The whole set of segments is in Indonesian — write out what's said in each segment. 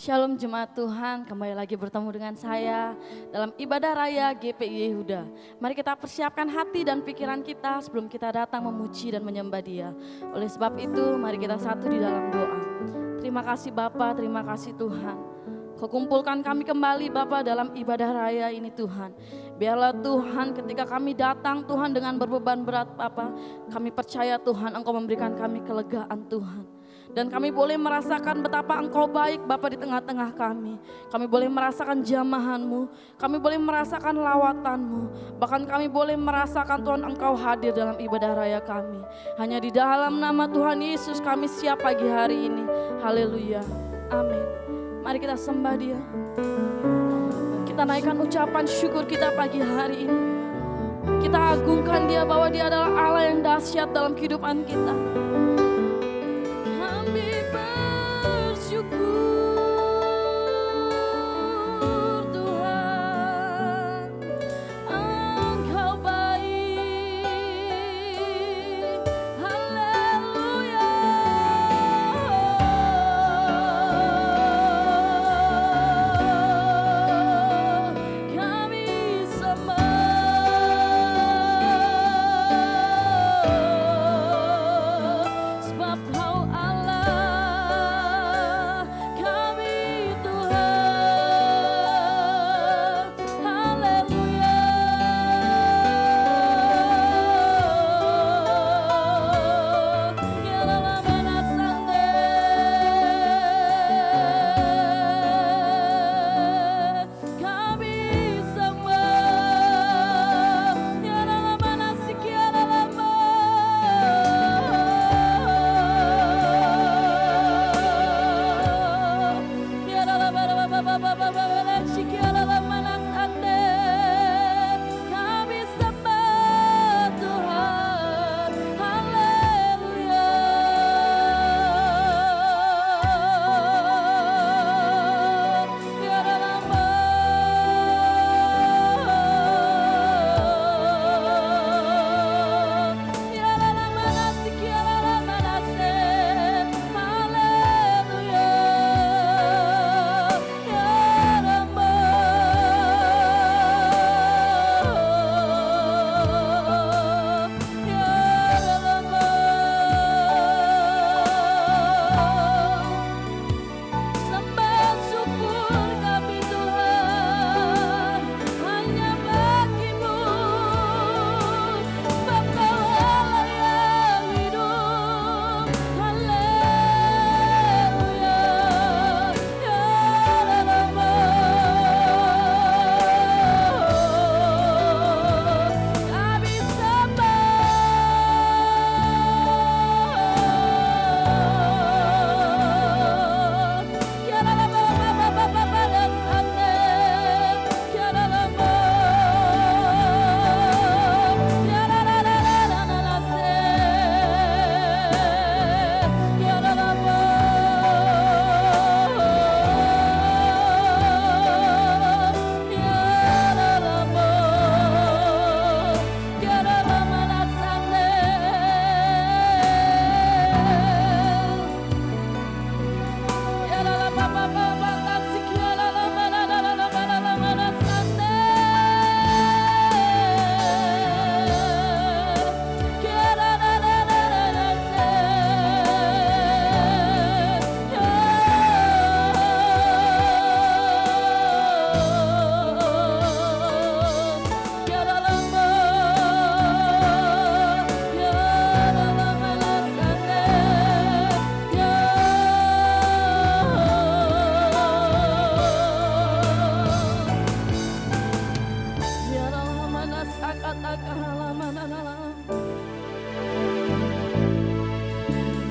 Shalom jemaat Tuhan, kembali lagi bertemu dengan saya dalam ibadah raya GPI Yehuda. Mari kita persiapkan hati dan pikiran kita sebelum kita datang memuji dan menyembah Dia. Oleh sebab itu, mari kita satu di dalam doa. Terima kasih Bapa, terima kasih Tuhan. Kau kumpulkan kami kembali Bapa dalam ibadah raya ini Tuhan. Biarlah Tuhan ketika kami datang Tuhan dengan berbeban berat Bapa, kami percaya Tuhan Engkau memberikan kami kelegaan Tuhan. Dan kami boleh merasakan betapa Engkau baik Bapa di tengah-tengah kami. Kami boleh merasakan jamahan-Mu, kami boleh merasakan lawatan-Mu. Bahkan kami boleh merasakan Tuhan Engkau hadir dalam ibadah raya kami. Hanya di dalam nama Tuhan Yesus kami siap pagi hari ini. Haleluya, amin. Mari kita sembah Dia. Kita naikkan ucapan syukur kita pagi hari ini. Kita agungkan Dia bahwa Dia adalah Allah yang dahsyat dalam kehidupan kita.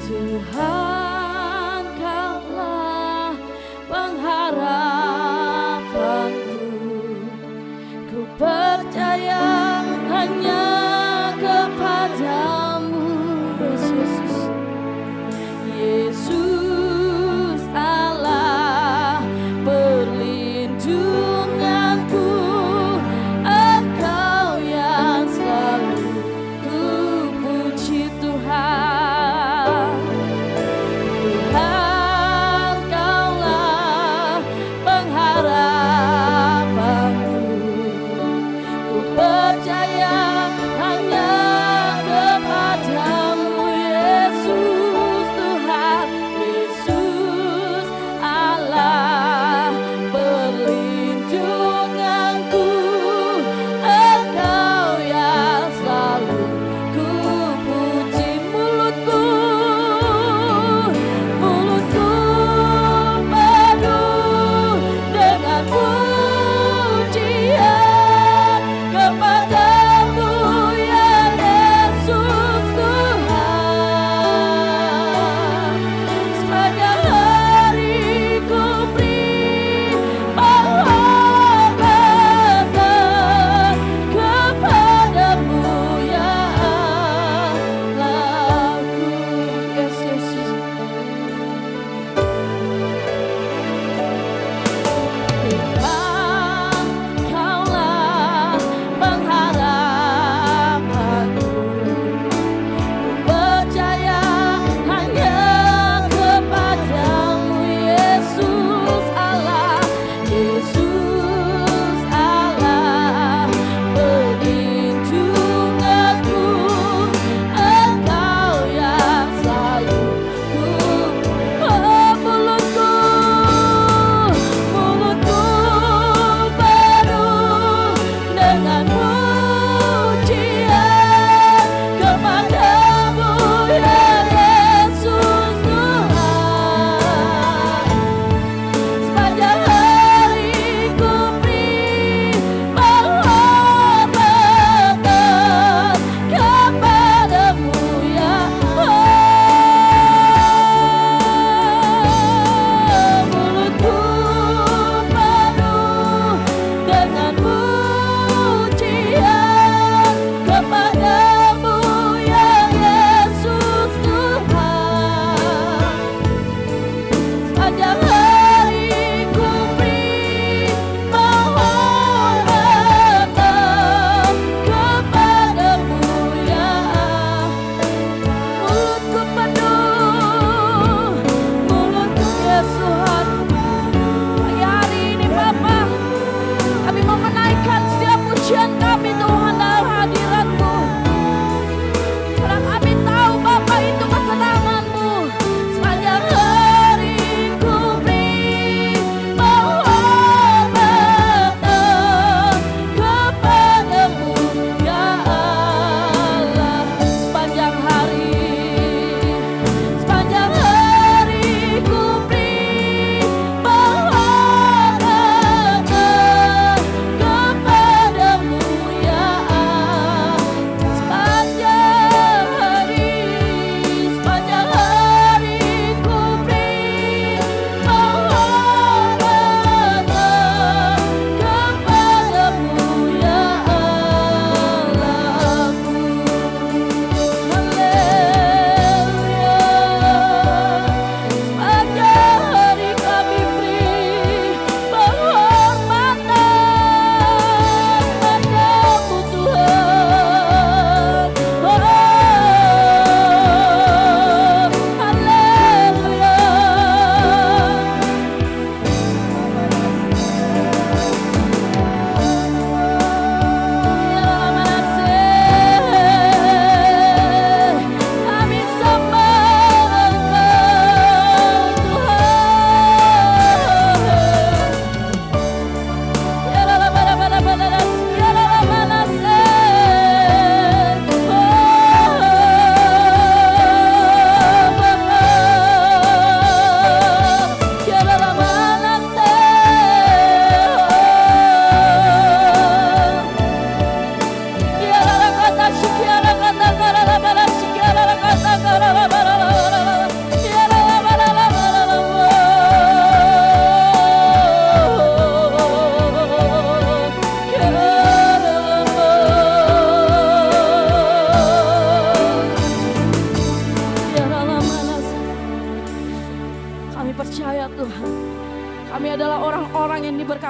Tuhan, Kaulah pengharapanku. Ku percaya hanya kepadamu, Yesus. Yesus Allah perlindunganku, Engkau yang selalu ku puji Tuhan. Tuhan, Kaulah pengharapanku. Ku percaya hanya kepadamu, Yesus. Tuhan, Yesus Allah perlindunganku, Engkau yang selalu ku puji. Mulutku penuh dengan pujian kepadamu,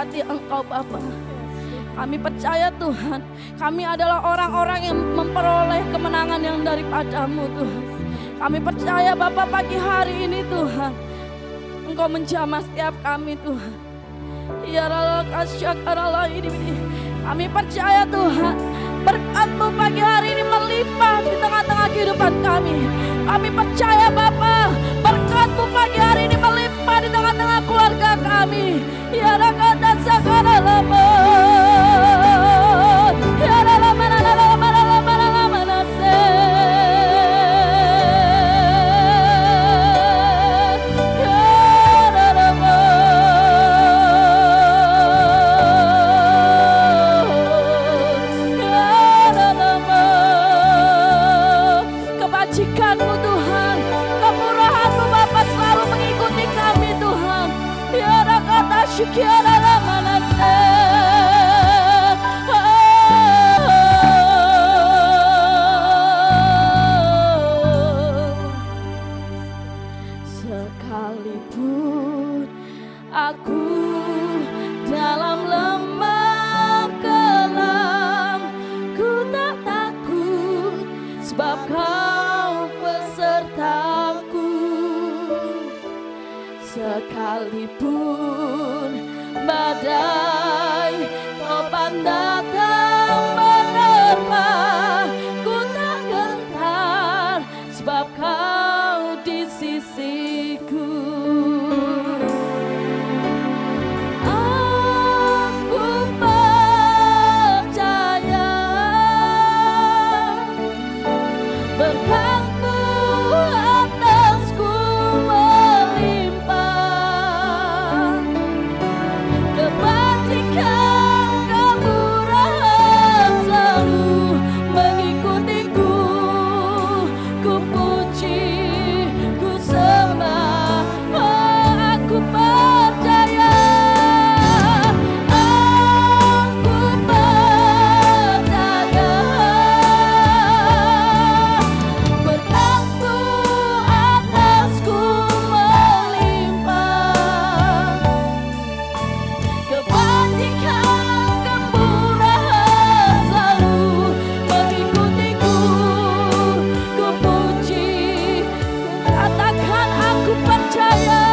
hati Engkau Bapa. Kami percaya Tuhan, kami adalah orang-orang yang memperoleh kemenangan yang daripadamu Tuhan. Kami percaya Bapa pagi hari ini Tuhan, Engkau menjamah setiap kami Tuhan. Ya Allah, kasyakarallah ini. Kami percaya Tuhan, berkat-Mu pagi hari ini melimpah di tengah-tengah kehidupan kami. Kami percaya Bapa, berkat-Mu pagi hari ini melimpah di tengah-tengah keluarga kami. Ya rakata sakaralama. Ya kebajikan-Mu Tuhan, kemurahan-Mu Bapa selalu mengikuti kami Tuhan. Ya rakata syukiara manase. Sekalipun aku dalam lembah kelam, ku tak takut sebab Kau besertaku. Sekalipun badai topan datang menerpa, ku tak gentar sebab Kau di sisiku. Aku percaya berkat-Mu atasku melimpah, kebajikan kemurahan selalu mengikutiku. Ku puji, ku sembah, oh aku percaya. Aku percaya berkat-Mu atasku melimpah, kebajikan kemurahan selalu mengikutiku. Ku puji, katakan aku percaya.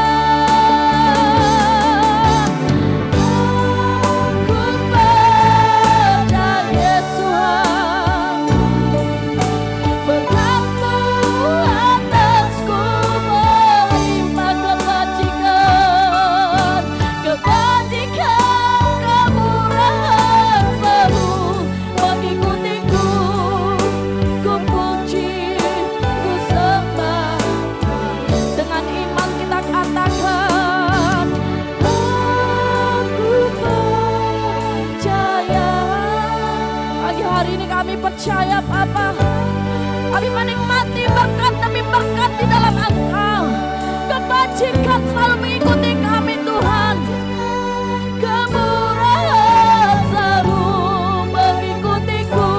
Aku percaya Tuhan, berkat-Mu atasku melimpah, kebajikan kemurahan selalu mengikutiku. Ku puji, ku sembah. Dengan iman kita katakan, aku percaya. Pagi hari ini kami percaya Bapa, kami menikmati berkat demi berkat di dalam Engkau. Kebajikan selalu mengikuti kami Tuhan, kemurahan selalu mengikutiku.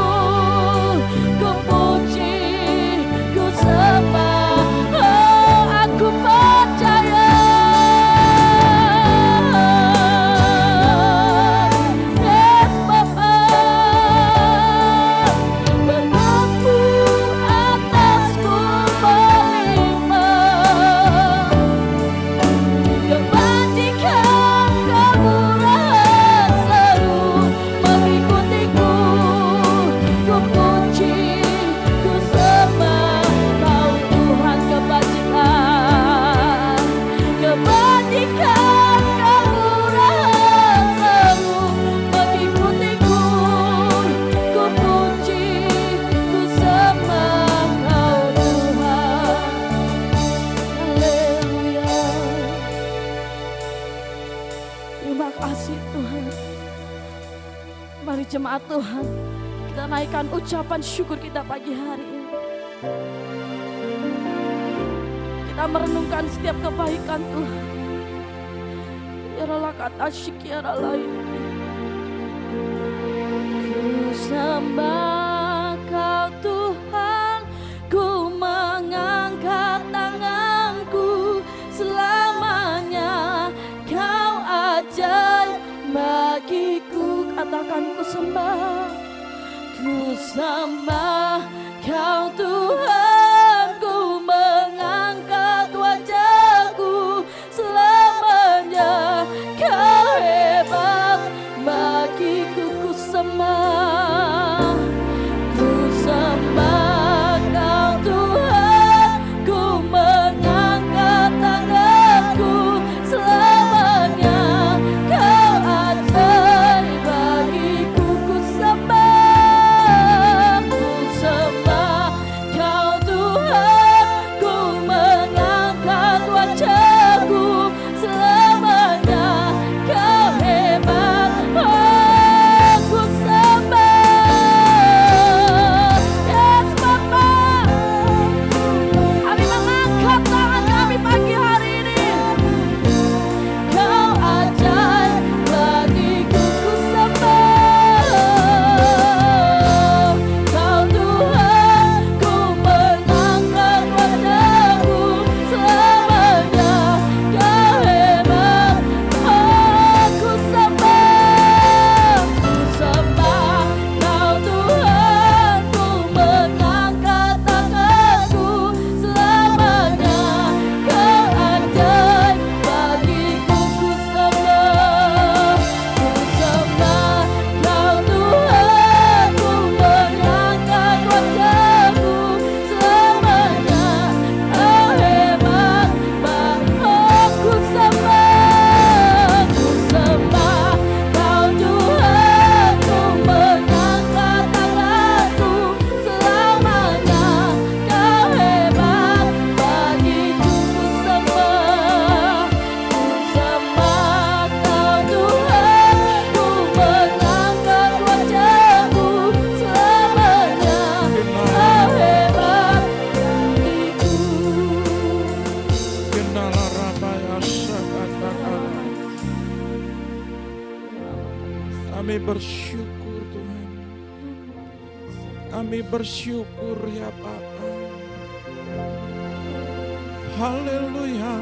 Ku puji, ku sembah, oh aku percaya. Yes Bapa, berkat-Mu atasku melimpah, kebajikan kemurahan selalu mengikutiku. Ku puji, ku sembah, Kau Tuhan kebajikan, kebajikan kemurahan selalu mengikutiku. Ku puji, ku sembah Kau Tuhan. Haleluya. Terima kasih Tuhan. Mari jemaat Tuhan, kita naikkan ucapan syukur kita pagi hari ini. Kita merenungkan setiap kebaikan Tuhan. Ya Allah kata syikiara lain. Ku sembah Kau Tuhan, ku mengangkat tanganku selamanya. Kau ajaib sembah, ku sembah Kau Tuhan, ku mengangkat wajahku selamanya. Kau hebat, bagiku ku sembah, ku sembah Kau Tuhan, ku mengangkat tanganku selamanya. Kau ajaib, bagiku ku sembah, ku sembah Kau Tuhan, ku mengangkat wajahku selamanya. Kau hebat, aku sembah. Yes Bapa, kami mengangkat tangan kami pagi hari ini. Kau ajaib, bagiku ku sembah. Kau Tuhan, ku mengangkat wajahku selamanya. Kau hebat, aku sembah. Ku sembah Kau Tuhan, ku mengangkat tanganku selamanya. Kau ajaib, bagiku ku sembah. Ku sembah Kau Tuhan, ku mengangkat wajahku selamanya. Kau hebat, aku sembah. Ku sembah Kau Tuhan, ku mengangkat tanganku selamanya. Kau hebat, bagiku ku sembah. Ku sembah Kau Tuhan, ku mengangkat wajahku selamanya. Kau hebat, bagiku. Kami bersyukur Tuhan. Kami bersyukur ya Bapa. Haleluya.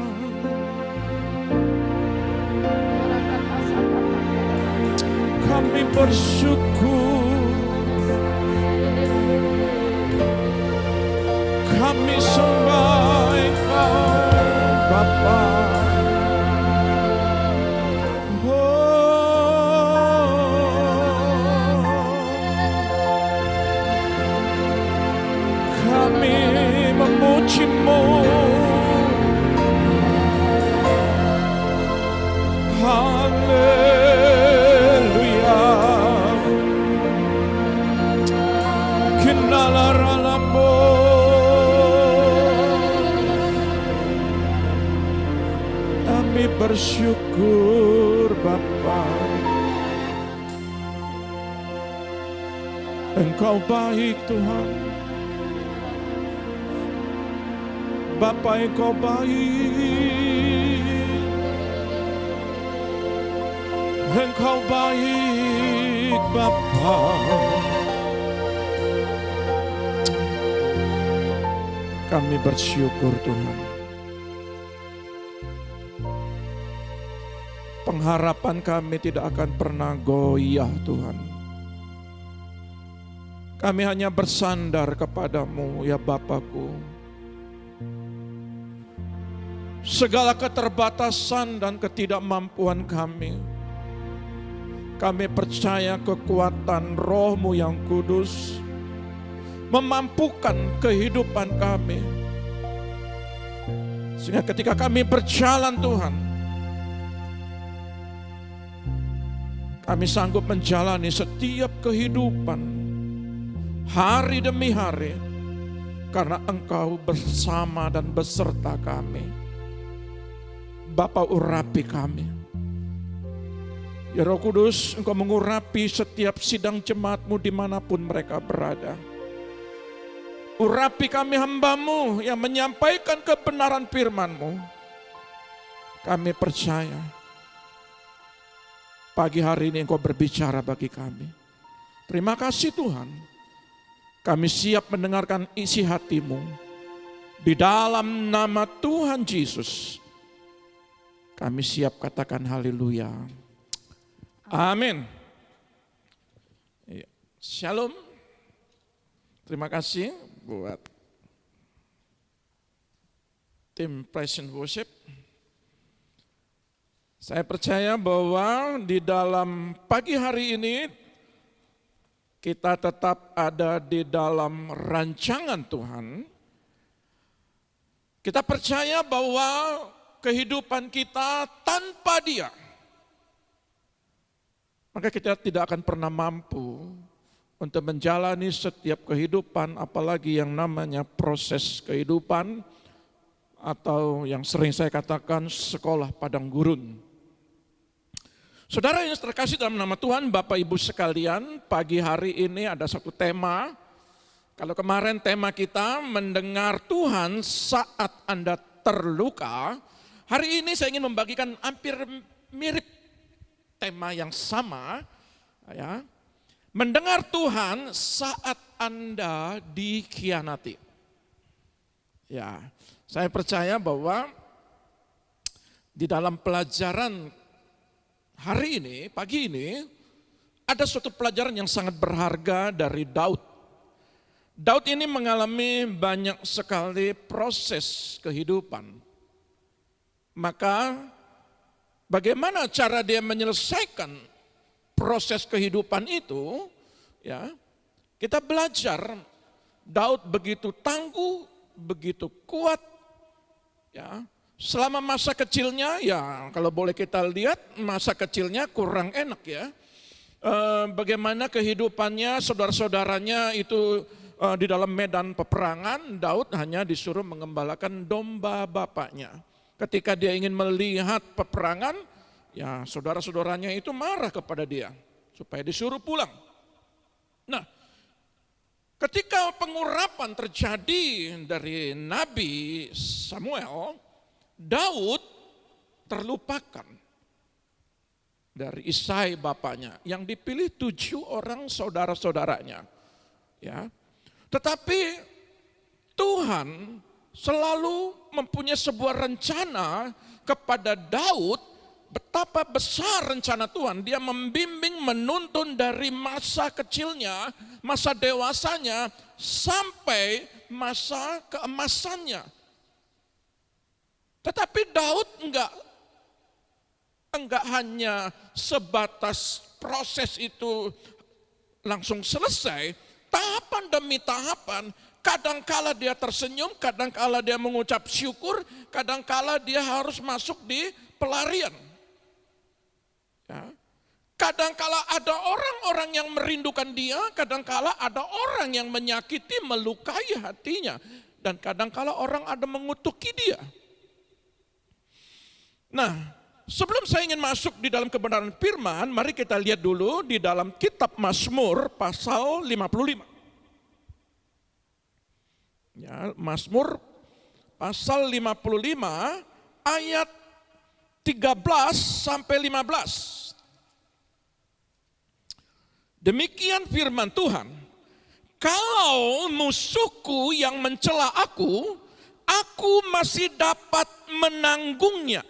Kami bersyukur. Kami sembah Engkau Bapa. Kami memuji-Mu. Haleluya. Kenalaralamu. Kami bersyukur Bapa. Engkau baik Tuhan. Bapa, Engkau baik. Engkau baik Bapa. Kami bersyukur Tuhan. Pengharapan kami tidak akan pernah goyah Tuhan. Kami hanya bersandar kepadamu ya Bapakku. Segala keterbatasan dan ketidakmampuan kami percaya kekuatan Roh-Mu yang kudus memampukan kehidupan kami. Sehingga ketika kami berjalan Tuhan, kami sanggup menjalani setiap kehidupan hari demi hari karena Engkau bersama dan beserta kami. Bapa, urapi kami. Ya Roh Kudus, Engkau mengurapi setiap sidang jemaat-Mu dimanapun mereka berada. Urapi kami hamba-Mu yang menyampaikan kebenaran firman-Mu. Kami percaya pagi hari ini Engkau berbicara bagi kami. Terima kasih Tuhan. Kami siap mendengarkan isi hati-Mu. Di dalam nama Tuhan Yesus, kami siap katakan haleluya. Amin. Shalom. Terima kasih buat tim Praise and Worship. Saya percaya bahwa di dalam pagi hari ini kita tetap ada di dalam rancangan Tuhan. Kita percaya bahwa kehidupan kita tanpa Dia, maka kita tidak akan pernah mampu untuk menjalani setiap kehidupan, apalagi yang namanya proses kehidupan, atau yang sering saya katakan sekolah padang gurun. Saudara yang terkasih dalam nama Tuhan, Bapak Ibu sekalian, pagi hari ini ada satu tema. Kalau kemarin tema kita mendengar Tuhan saat Anda terluka, hari ini saya ingin membagikan hampir mirip tema yang sama, ya. Mendengar Tuhan saat Anda dikhianati. Ya, saya percaya bahwa di dalam pelajaran hari ini, pagi ini, ada suatu pelajaran yang sangat berharga dari Daud. Daud ini mengalami banyak sekali proses kehidupan. Maka bagaimana cara dia menyelesaikan proses kehidupan itu, ya, kita belajar Daud begitu tangguh, begitu kuat, ya. Selama masa kecilnya, ya kalau boleh kita lihat masa kecilnya kurang enak, ya. Bagaimana kehidupannya, saudara-saudaranya itu di dalam medan peperangan, Daud hanya disuruh mengembalakan domba bapaknya. Ketika dia ingin melihat peperangan, ya saudara-saudaranya itu marah kepada dia supaya disuruh pulang. Nah, ketika pengurapan terjadi dari Nabi Samuel, Daud terlupakan dari Isai bapaknya yang dipilih 7 orang saudara-saudaranya. Ya, tetapi Tuhan selalu mempunyai sebuah rencana kepada Daud. Betapa besar rencana Tuhan, dia membimbing, menuntun dari masa kecilnya, masa dewasanya, sampai masa keemasannya. Tetapi Daud enggak hanya sebatas proses itu langsung selesai, tahapan demi tahapan, kadangkala dia tersenyum, kadangkala dia mengucap syukur, kadangkala dia harus masuk di pelarian. Ya. Kadangkala ada orang-orang yang merindukan dia, kadangkala ada orang yang menyakiti, melukai hatinya, dan kadangkala orang ada mengutuki dia. Nah, sebelum saya ingin masuk di dalam kebenaran firman, mari kita lihat dulu di dalam kitab Mazmur pasal 55. Ya, Mazmur pasal 55 ayat 13 sampai 15. Demikian firman Tuhan, kalau musuhku yang mencela aku masih dapat menanggungnya.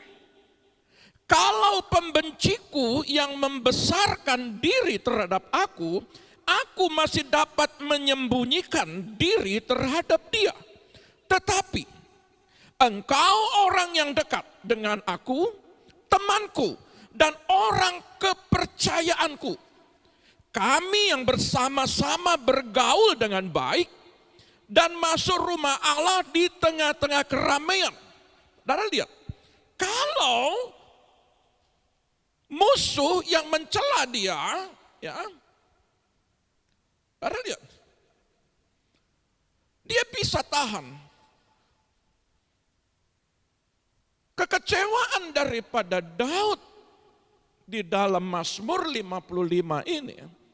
Kalau pembenciku yang membesarkan diri terhadap aku masih dapat menyembunyikan diri terhadap dia. Tetapi engkau orang yang dekat dengan aku, temanku, dan orang kepercayaanku. Kami yang bersama-sama bergaul dengan baik dan masuk rumah Allah di tengah-tengah keramaian. Saudara lihat, kalau musuh yang mencela dia, ya, saudara lihat, dia bisa tahan. Kekecewaan daripada Daud di dalam Mazmur 55 ini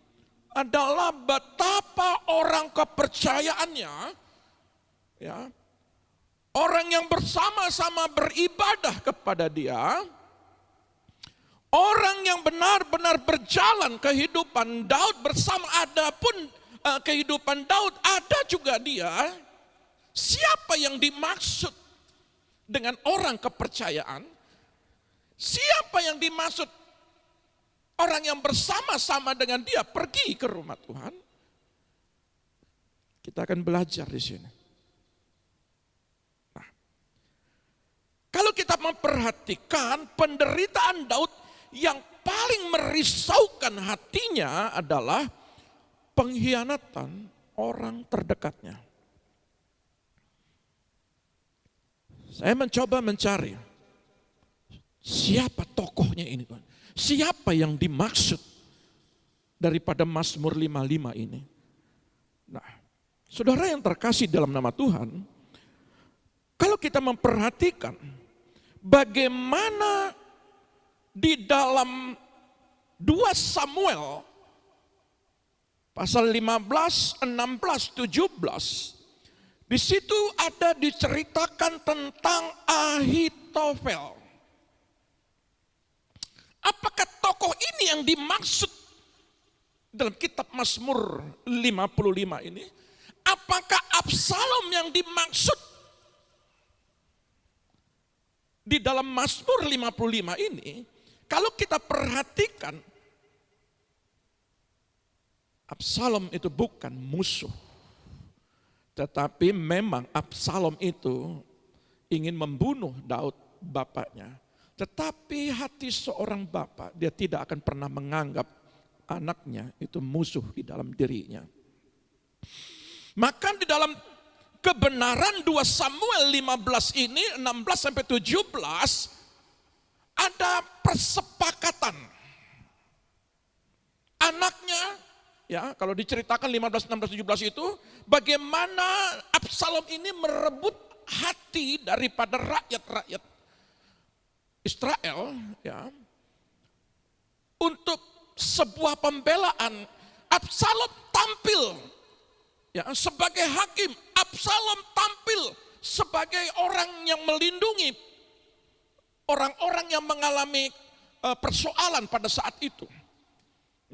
adalah betapa orang kepercayaannya, ya, orang yang bersama-sama beribadah kepada dia, orang yang benar-benar berjalan kehidupan Daud bersama, adapun kehidupan Daud ada juga dia. Siapa yang dimaksud dengan orang kepercayaan? Siapa yang dimaksud orang yang bersama-sama dengan dia pergi ke rumah Tuhan? Kita akan belajar di sini. Nah, kalau kita memperhatikan penderitaan Daud yang paling merisaukan hatinya adalah pengkhianatan orang terdekatnya. Saya mencoba mencari siapa tokohnya ini, Tuhan. Siapa yang dimaksud daripada Mazmur 55 ini. Nah, saudara yang terkasih dalam nama Tuhan, kalau kita memperhatikan bagaimana di dalam 2 Samuel pasal 15, 16, 17, di situ ada diceritakan tentang Ahitofel. Apakah tokoh ini yang dimaksud dalam kitab Mazmur 55 ini? Apakah Absalom yang dimaksud di dalam Mazmur 55 ini? Kalau kita perhatikan, Absalom itu bukan musuh. Tetapi memang Absalom itu ingin membunuh Daud bapaknya. Tetapi hati seorang bapak, dia tidak akan pernah menganggap anaknya itu musuh di dalam dirinya. Maka di dalam kebenaran 2 Samuel 15 ini, 16 sampai 17, ada persepakatan. Anaknya, ya kalau diceritakan 15, 16, 17 itu, bagaimana Absalom ini merebut hati daripada rakyat-rakyat Israel, ya, untuk sebuah pembelaan. Absalom tampil, ya, sebagai hakim. Absalom tampil sebagai orang yang melindungi orang-orang yang mengalami persoalan pada saat itu.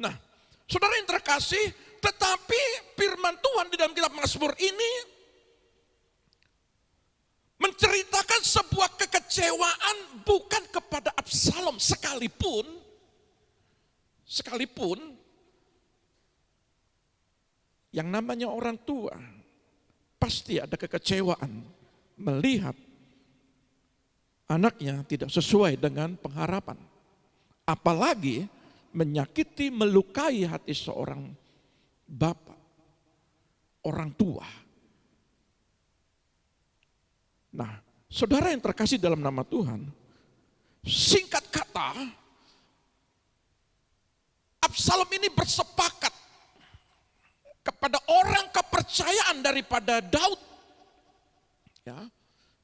Nah, saudara yang terkasih, tetapi firman Tuhan di dalam kitab Mazmur ini menceritakan sebuah kekecewaan bukan kepada Absalom sekalipun yang namanya orang tua pasti ada kekecewaan melihat anaknya tidak sesuai dengan pengharapan. Apalagi menyakiti, melukai hati seorang bapak, orang tua. Nah, saudara yang terkasih dalam nama Tuhan, singkat kata, Absalom ini bersepakat kepada orang kepercayaan daripada Daud. Ya,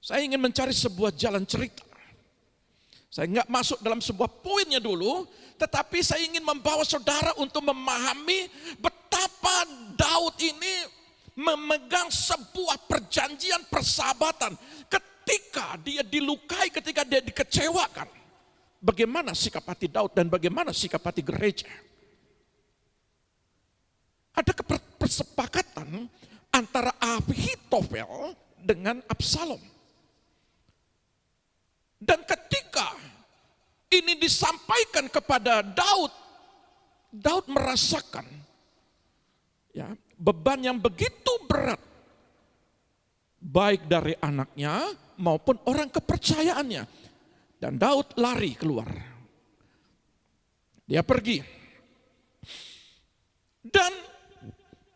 saya ingin mencari sebuah jalan cerita. Saya nggak masuk dalam sebuah poinnya dulu, tetapi saya ingin membawa saudara untuk memahami betapa Daud ini memegang sebuah perjanjian persahabatan. Ketika dia dilukai, ketika dia dikecewakan, bagaimana sikap hati Daud dan bagaimana sikap hati gereja? Ada persepakatan antara Ahitofel dengan Absalom. Dan ketika ini disampaikan kepada Daud, Daud merasakan, ya, beban yang begitu berat, baik dari anaknya maupun orang kepercayaannya. Dan Daud lari keluar. Dia pergi. Dan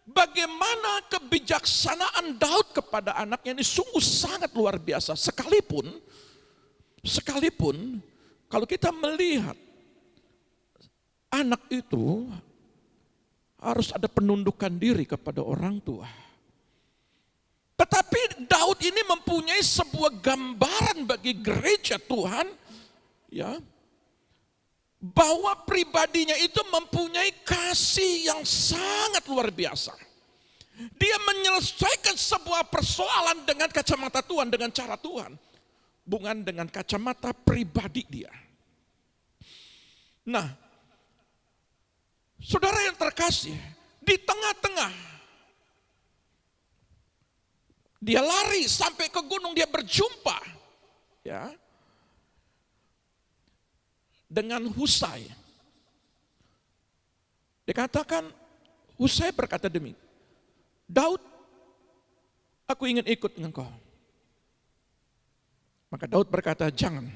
bagaimana kebijaksanaan Daud kepada anaknya ini sungguh sangat luar biasa. Sekalipun kalau kita melihat anak itu harus ada penundukan diri kepada orang tua. Tetapi Daud ini mempunyai sebuah gambaran bagi gereja Tuhan, ya, bahwa pribadinya itu mempunyai kasih yang sangat luar biasa. Dia menyelesaikan sebuah persoalan dengan kacamata Tuhan, dengan cara Tuhan, bukan dengan kacamata pribadi dia. Nah, saudara yang terkasih, di tengah-tengah dia lari sampai ke gunung, dia berjumpa, ya, dengan Husai. Dikatakan Husai berkata demikian, Daud aku ingin ikut dengan engkau. Maka Daud berkata, jangan.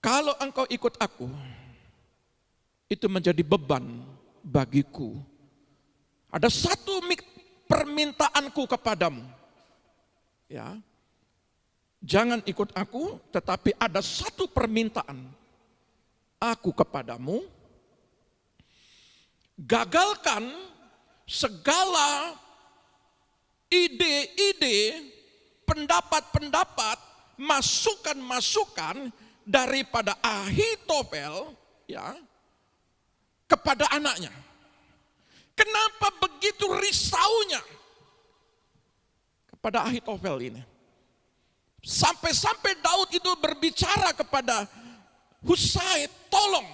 Kalau engkau ikut aku, itu menjadi beban bagiku. Ada satu permintaanku kepadamu. Ya, jangan ikut aku, tetapi ada satu permintaan aku kepadamu. Gagalkan segala ide-ide, pendapat-pendapat, masukan-masukan daripada Ahitofel, ya, kepada anaknya. Kenapa begitu risaunya kepada Ahitofel ini? Sampai-sampai Daud itu berbicara kepada Husai, tolong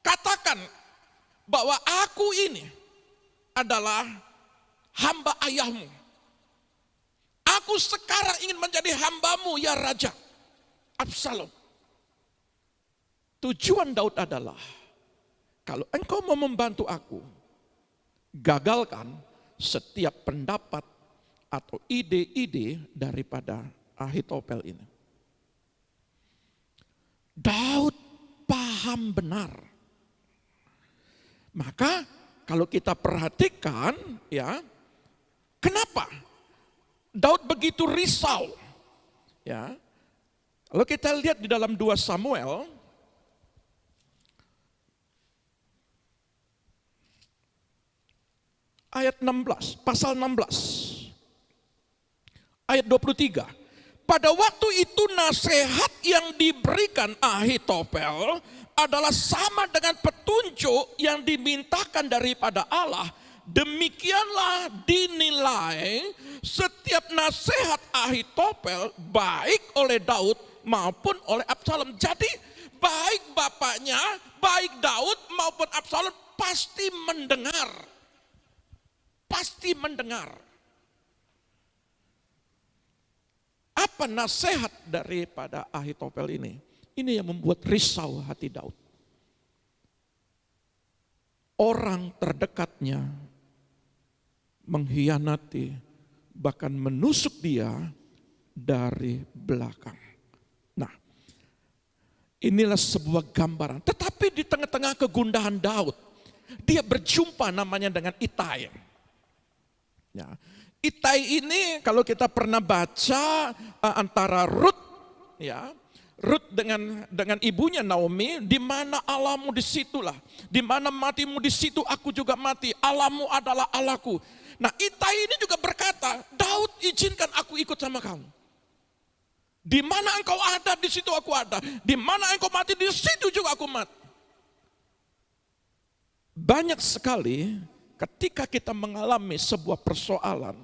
katakan bahwa aku ini adalah hamba ayahmu. Aku sekarang ingin menjadi hambamu ya Raja Absalom. Tujuan Daud adalah, kalau engkau mau membantu aku, gagalkan setiap pendapat atau ide-ide daripada Ahitofel ini. Daud paham benar. Maka kalau kita perhatikan, ya, kenapa Daud begitu risau? Ya, kalau kita lihat di dalam 2 Samuel ayat 16, pasal 16, ayat 23. Pada waktu itu nasihat yang diberikan Ahitofel adalah sama dengan petunjuk yang dimintakan daripada Allah. Demikianlah dinilai setiap nasihat Ahitofel baik oleh Daud maupun oleh Absalom. Jadi baik bapaknya, baik Daud maupun Absalom pasti mendengar. Pasti mendengar. Apa nasihat daripada Ahitofel ini? Ini yang membuat risau hati Daud. Orang terdekatnya mengkhianati, bahkan menusuk dia dari belakang. Nah, inilah sebuah gambaran. Tetapi di tengah-tengah kegundahan Daud, dia berjumpa namanya dengan Itai. Ya, Itai ini kalau kita pernah baca antara Ruth, ya, Ruth dengan ibunya Naomi, di mana Allahmu disitulah, di mana matimu di situ aku juga mati, Allahmu adalah Allahku. Nah, Itai ini juga berkata, Daud izinkan aku ikut sama kamu. Di mana engkau ada, di situ aku ada. Di mana engkau mati, di situ juga aku mati. Banyak sekali ketika kita mengalami sebuah persoalan,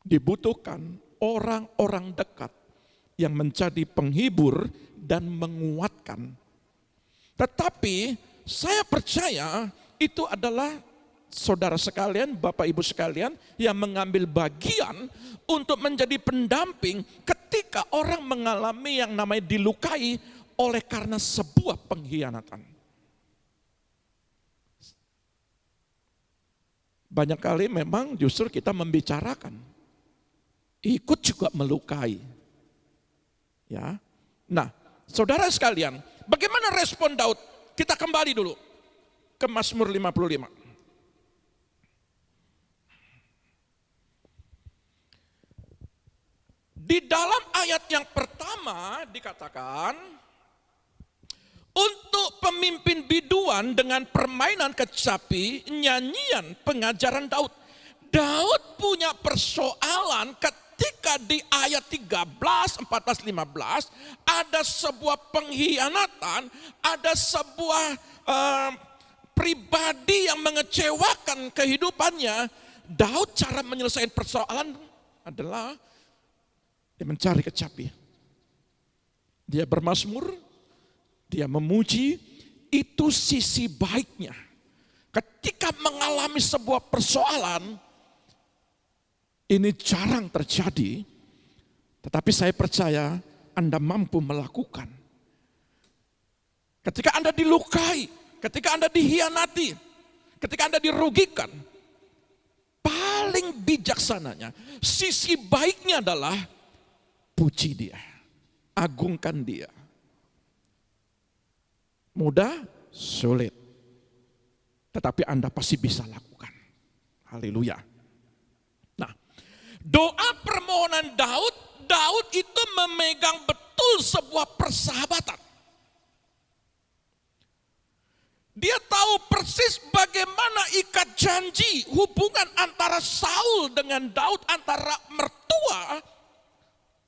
dibutuhkan orang-orang dekat yang menjadi penghibur dan menguatkan. Tetapi saya percaya itu adalah saudara sekalian, Bapak Ibu sekalian yang mengambil bagian untuk menjadi pendamping ketika orang mengalami yang namanya dilukai oleh karena sebuah pengkhianatan. Banyak kali memang justru kita membicarakan, ikut juga melukai. Ya. Nah, saudara sekalian, bagaimana respon Daud? Kita kembali dulu ke Mazmur 55. Di dalam ayat yang pertama dikatakan, untuk pemimpin biduan dengan permainan kecapi, nyanyian pengajaran Daud. Daud punya persoalan ketika di ayat 13, 14, 15 ada sebuah pengkhianatan, ada sebuah pribadi yang mengecewakan kehidupannya. Daud cara menyelesaikan persoalan adalah dia mencari kecapi. Dia bermazmur, dia memuji, itu sisi baiknya. Ketika mengalami sebuah persoalan, ini jarang terjadi, tetapi saya percaya Anda mampu melakukan. Ketika Anda dilukai, ketika Anda dihianati, ketika Anda dirugikan, paling paling bijaksananya, sisi baiknya adalah puji dia, agungkan dia. Mudah, sulit. Tetapi Anda pasti bisa lakukan. Haleluya. Nah, doa permohonan Daud itu memegang betul sebuah persahabatan. Dia tahu persis bagaimana ikat janji hubungan antara Saul dengan Daud, antara mertua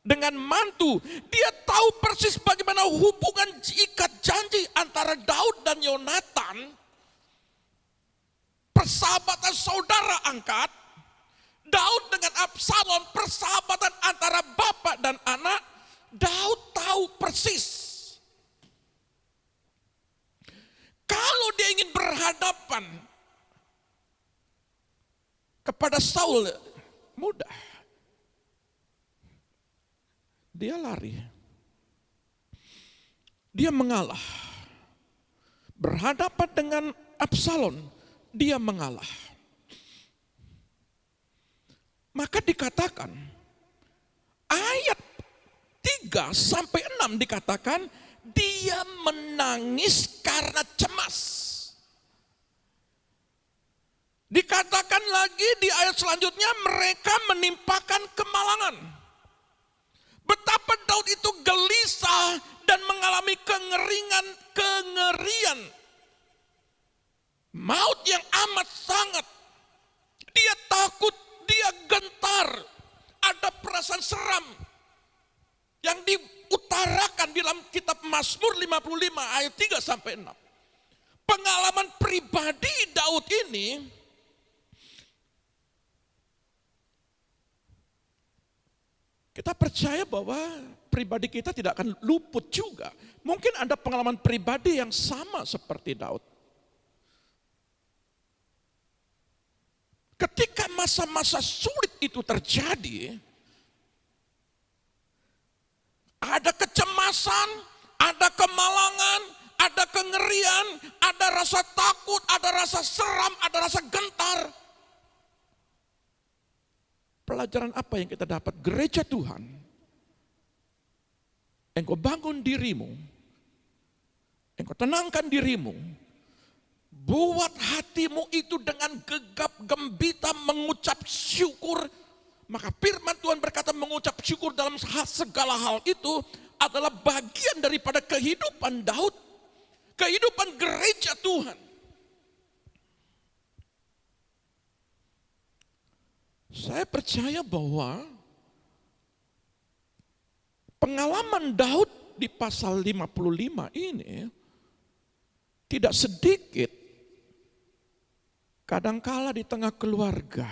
dengan mantu. Dia tahu persis bagaimana hubungan ikat janji antara Daud dan Yonatan. Persahabatan saudara angkat, Daud dengan Absalom, persahabatan antara bapak dan anak. Daud tahu persis. Kalau dia ingin berhadapan kepada Saul, mudah. Dia lari. Dia mengalah. Berhadapan dengan Absalom, dia mengalah. Maka dikatakan, ayat 3 sampai 6 dikatakan, dia menangis karena cemas. Dikatakan lagi di ayat selanjutnya, mereka menimpakan kemalangan. Betapa Daud itu gelisah dan mengalami kengerian. Maut yang amat sangat. Dia takut, dia gentar. Ada perasaan seram yang diutarakan di dalam kitab Mazmur 55 ayat 3 sampai 6. Pengalaman pribadi Daud ini kita percaya bahwa pribadi kita tidak akan luput juga. Mungkin ada pengalaman pribadi yang sama seperti Daud. Ketika masa-masa sulit itu terjadi, ada kecemasan, ada kemalangan, ada kengerian, ada rasa takut, ada rasa seram, ada rasa gentar. Pelajaran apa yang kita dapat? Gereja Tuhan, engkau bangun dirimu, engkau tenangkan dirimu, buat hatimu itu dengan gegap gembita mengucap syukur. Maka firman Tuhan berkata mengucap syukur dalam segala hal itu adalah bagian daripada kehidupan Daud. Kehidupan gereja Tuhan. Saya percaya bahwa pengalaman Daud di pasal 55 ini tidak sedikit. Kadangkala di tengah keluarga,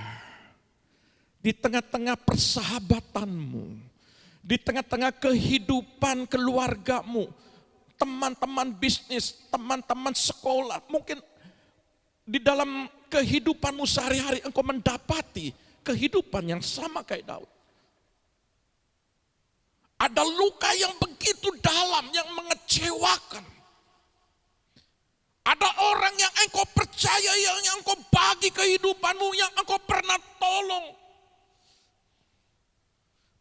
di tengah-tengah persahabatanmu, di tengah-tengah kehidupan keluargamu, teman-teman bisnis, teman-teman sekolah, mungkin di dalam kehidupanmu sehari-hari engkau mendapati kehidupan yang sama kayak Daud. Ada luka yang begitu dalam yang mengecewakan. Ada orang yang engkau percaya, yang engkau bagi kehidupanmu, yang engkau pernah tolong.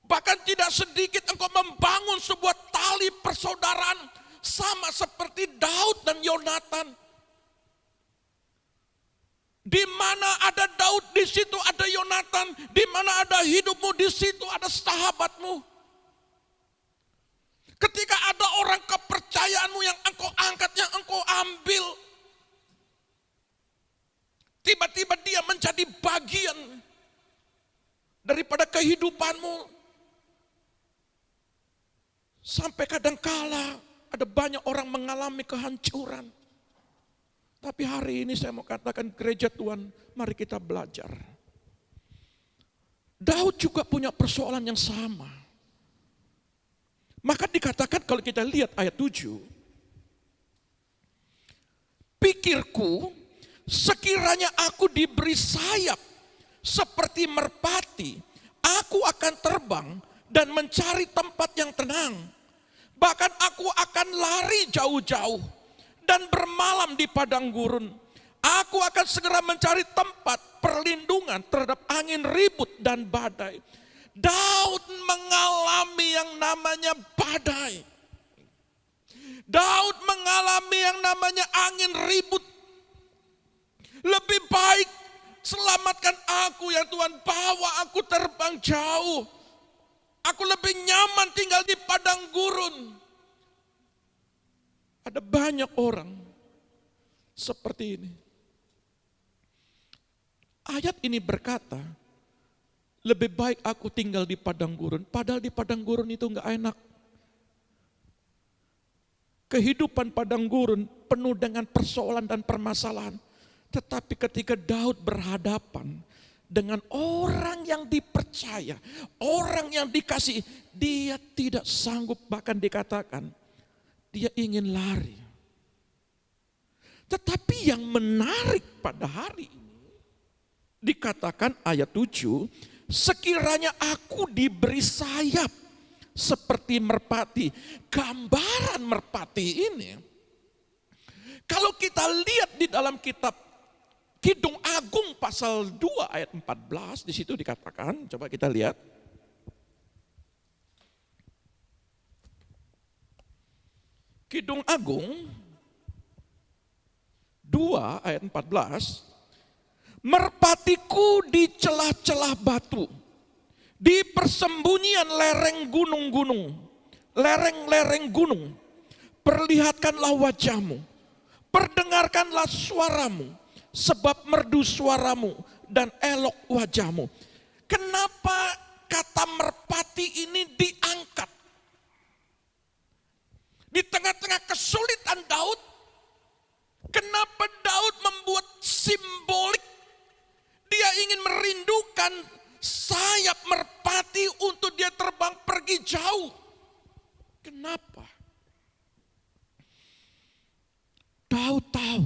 Bahkan tidak sedikit engkau membangun sebuah tali persaudaraan sama seperti Daud dan Yonatan. Di mana ada Daud, di situ ada Yonatan. Di mana ada hidupmu, di situ ada sahabatmu. Ketika ada orang kepercayaanmu yang engkau angkat, yang engkau ambil, tiba-tiba dia menjadi bagian daripada kehidupanmu. Sampai kadangkala ada banyak orang mengalami kehancuran. Tapi hari ini saya mau katakan gereja Tuhan, mari kita belajar. Daud juga punya persoalan yang sama. Maka dikatakan kalau kita lihat ayat 7. Pikirku, sekiranya aku diberi sayap seperti merpati, aku akan terbang dan mencari tempat yang tenang. Bahkan aku akan lari jauh-jauh dan bermalam di padang gurun. Aku akan segera mencari tempat perlindungan perlindungan terhadap angin ribut dan badai. Daud mengalami yang namanya badai. Daud mengalami yang namanya angin ribut. Lebih baik selamatkan aku ya Tuhan, bawa aku terbang jauh. Aku lebih nyaman tinggal di padang gurun. Ada banyak orang seperti ini. Ayat ini berkata, lebih baik aku tinggal di padang gurun. Padahal di padang gurun itu enggak enak. Kehidupan padang gurun penuh dengan persoalan dan permasalahan. Tetapi ketika Daud berhadapan dengan orang yang dipercaya, orang yang dikasih, dia tidak sanggup, bahkan dikatakan dia ingin lari. Tetapi yang menarik pada hari ini, dikatakan ayat 7, sekiranya aku diberi sayap seperti merpati. Gambaran merpati ini, kalau kita lihat di dalam kitab Kidung Agung pasal 2 ayat 14, di situ dikatakan, coba kita lihat. Kidung Agung 2 ayat 14, merpatiku di celah-celah batu, di persembunyian lereng gunung-gunung, lereng-lereng gunung, perlihatkanlah wajahmu, perdengarkanlah suaramu, sebab merdu suaramu dan elok wajahmu. Kenapa kata merpati ini diangkat? Di tengah-tengah kesulitan Daud, kenapa Daud membuat simbolik? Dia ingin merindukan sayap merpati untuk dia terbang pergi jauh. Kenapa? Daud tahu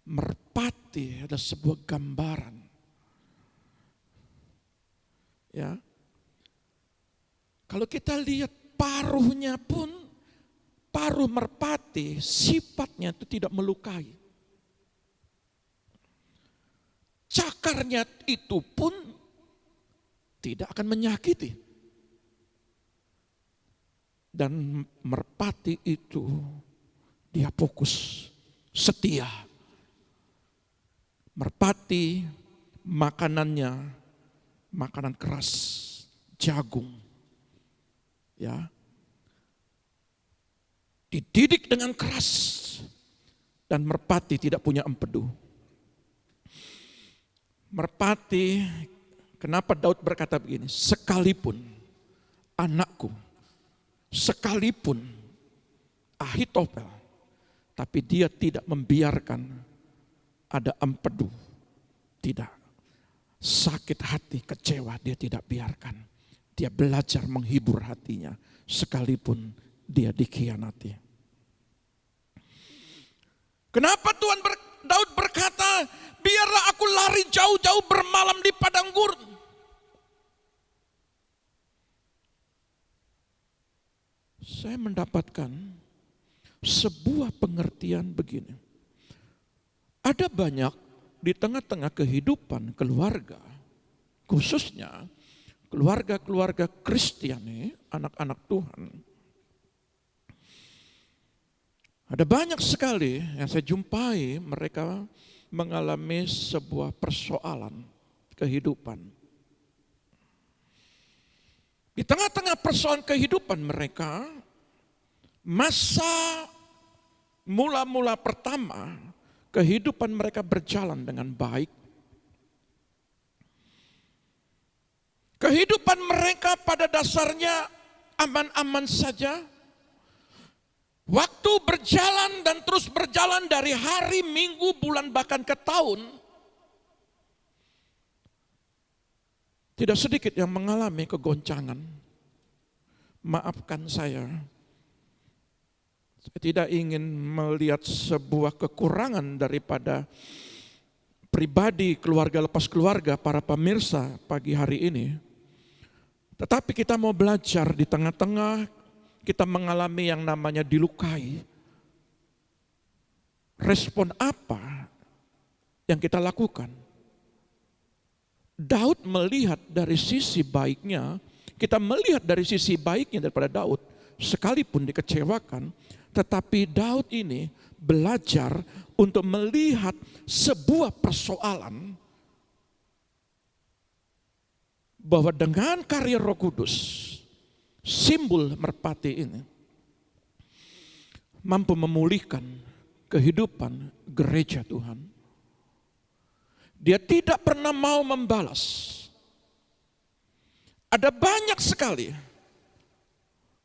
merpati adalah sebuah gambaran. Ya. Kalau kita lihat paruhnya pun, paruh merpati sifatnya itu tidak melukai. Cakarnya itu pun tidak akan menyakiti. Dan merpati itu dia fokus, setia. Merpati makanannya makanan keras, jagung. Ya. Dididik dengan keras. Dan merpati tidak punya empedu. Merpati, kenapa Daud berkata begini? Sekalipun anakku, sekalipun Ahitofel, tapi dia tidak membiarkan ada empedu. Tidak. Sakit hati, kecewa, dia tidak biarkan. Dia belajar menghibur hatinya, sekalipun dia dikhianati. Kenapa Daud berkata, biarlah aku lari jauh-jauh bermalam di padang gurun. Saya mendapatkan sebuah pengertian begini. Ada banyak di tengah-tengah kehidupan keluarga, khususnya keluarga-keluarga Kristiani, anak-anak Tuhan. Ada banyak sekali yang saya jumpai mereka mengalami sebuah persoalan kehidupan. Di tengah-tengah persoalan kehidupan mereka, masa mula-mula pertama kehidupan mereka berjalan dengan baik. Kehidupan mereka pada dasarnya aman-aman saja. Waktu berjalan dan terus berjalan dari hari, minggu, bulan, bahkan ke tahun. Tidak sedikit yang mengalami kegoncangan. Maafkan saya. Saya tidak ingin melihat sebuah kekurangan daripada pribadi, keluarga lepas keluarga, para pemirsa pagi hari ini. Tetapi kita mau belajar di tengah-tengah kita mengalami yang namanya dilukai. Respon apa yang kita lakukan? Daud melihat dari sisi baiknya, kita melihat dari sisi baiknya daripada Daud, sekalipun dikecewakan, tetapi Daud ini belajar untuk melihat sebuah persoalan bahwa dengan karya Roh Kudus, simbol merpati ini mampu memulihkan kehidupan gereja Tuhan. Dia tidak pernah mau membalas. Ada banyak sekali.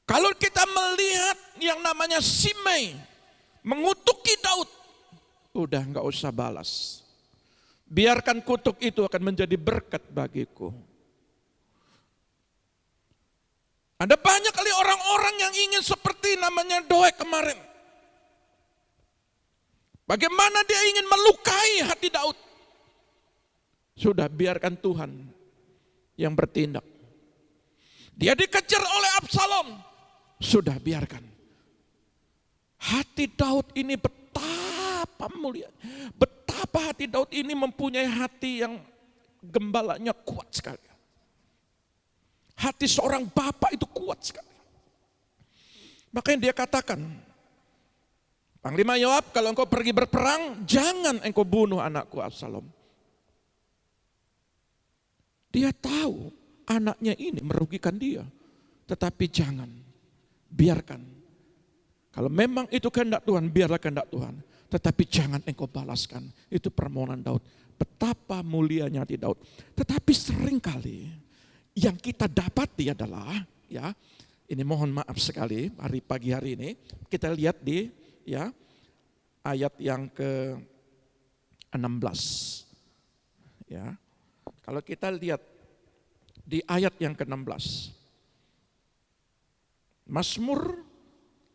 Kalau kita melihat yang namanya Simei mengutuki Daud, udah nggak usah balas. Biarkan kutuk itu akan menjadi berkat bagiku. Ada banyak kali orang-orang yang ingin seperti namanya Doeg kemarin. Bagaimana dia ingin melukai hati Daud. Sudah, biarkan Tuhan yang bertindak. Dia dikejar oleh Absalom. Sudah, biarkan. Hati Daud ini betapa mulia. Betapa hati Daud ini mempunyai hati yang gembalanya kuat sekali. Hati seorang bapak itu kuat sekali. Makanya dia katakan, Panglima Yoab, kalau engkau pergi berperang, jangan engkau bunuh anakku Absalom. Dia tahu anaknya ini merugikan dia. Tetapi jangan, biarkan. Kalau memang itu kehendak Tuhan, biarlah kehendak Tuhan. Tetapi jangan engkau balaskan. Itu permohonan Daud. Betapa mulianya hati Daud. Tetapi seringkali yang kita dapati adalah, ya, ini mohon maaf sekali pagi hari ini, kita lihat di ayat yang ke-16. Ya. Kalau kita lihat di ayat yang ke-16. Mazmur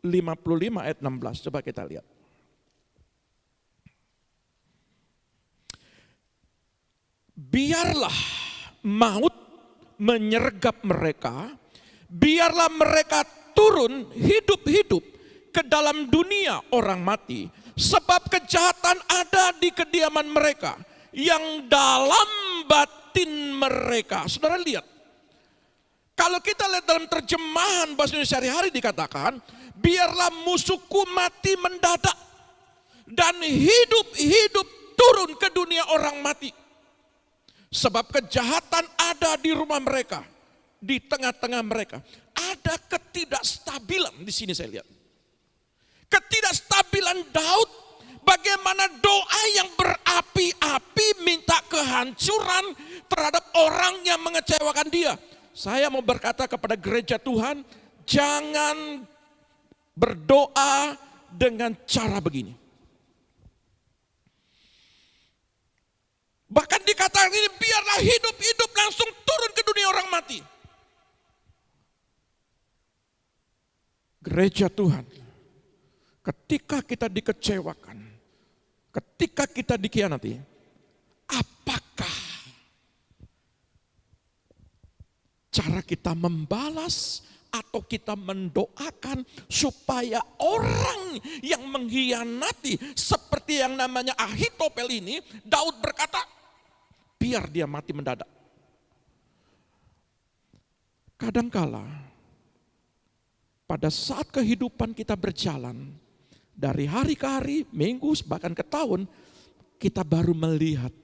55 ayat 16, coba kita lihat. Biarlah maut menyergap mereka, biarlah mereka turun hidup-hidup ke dalam dunia orang mati, sebab kejahatan ada di kediaman mereka, yang dalam batin mereka. Saudara lihat, kalau kita lihat dalam terjemahan bahasa Indonesia sehari-hari dikatakan, biarlah musuhku mati mendadak dan hidup-hidup turun ke dunia orang mati. Sebab kejahatan ada di rumah mereka, di tengah-tengah mereka. Ada ketidakstabilan di sini saya lihat. Ketidakstabilan Daud, bagaimana doa yang berapi-api minta kehancuran terhadap orang yang mengecewakan dia. Saya mau berkata kepada gereja Tuhan, jangan berdoa dengan cara begini. Bahkan dikatakan ini, biarlah hidup-hidup langsung turun ke dunia orang mati. Gereja Tuhan, ketika kita dikecewakan, ketika kita dikhianati, apakah cara kita membalas atau kita mendoakan supaya orang yang mengkhianati seperti yang namanya Ahitofel ini, Daud berkata, biar dia mati mendadak. Kadangkala pada saat kehidupan kita berjalan, dari hari ke hari, minggu, bahkan ke tahun, kita baru melihat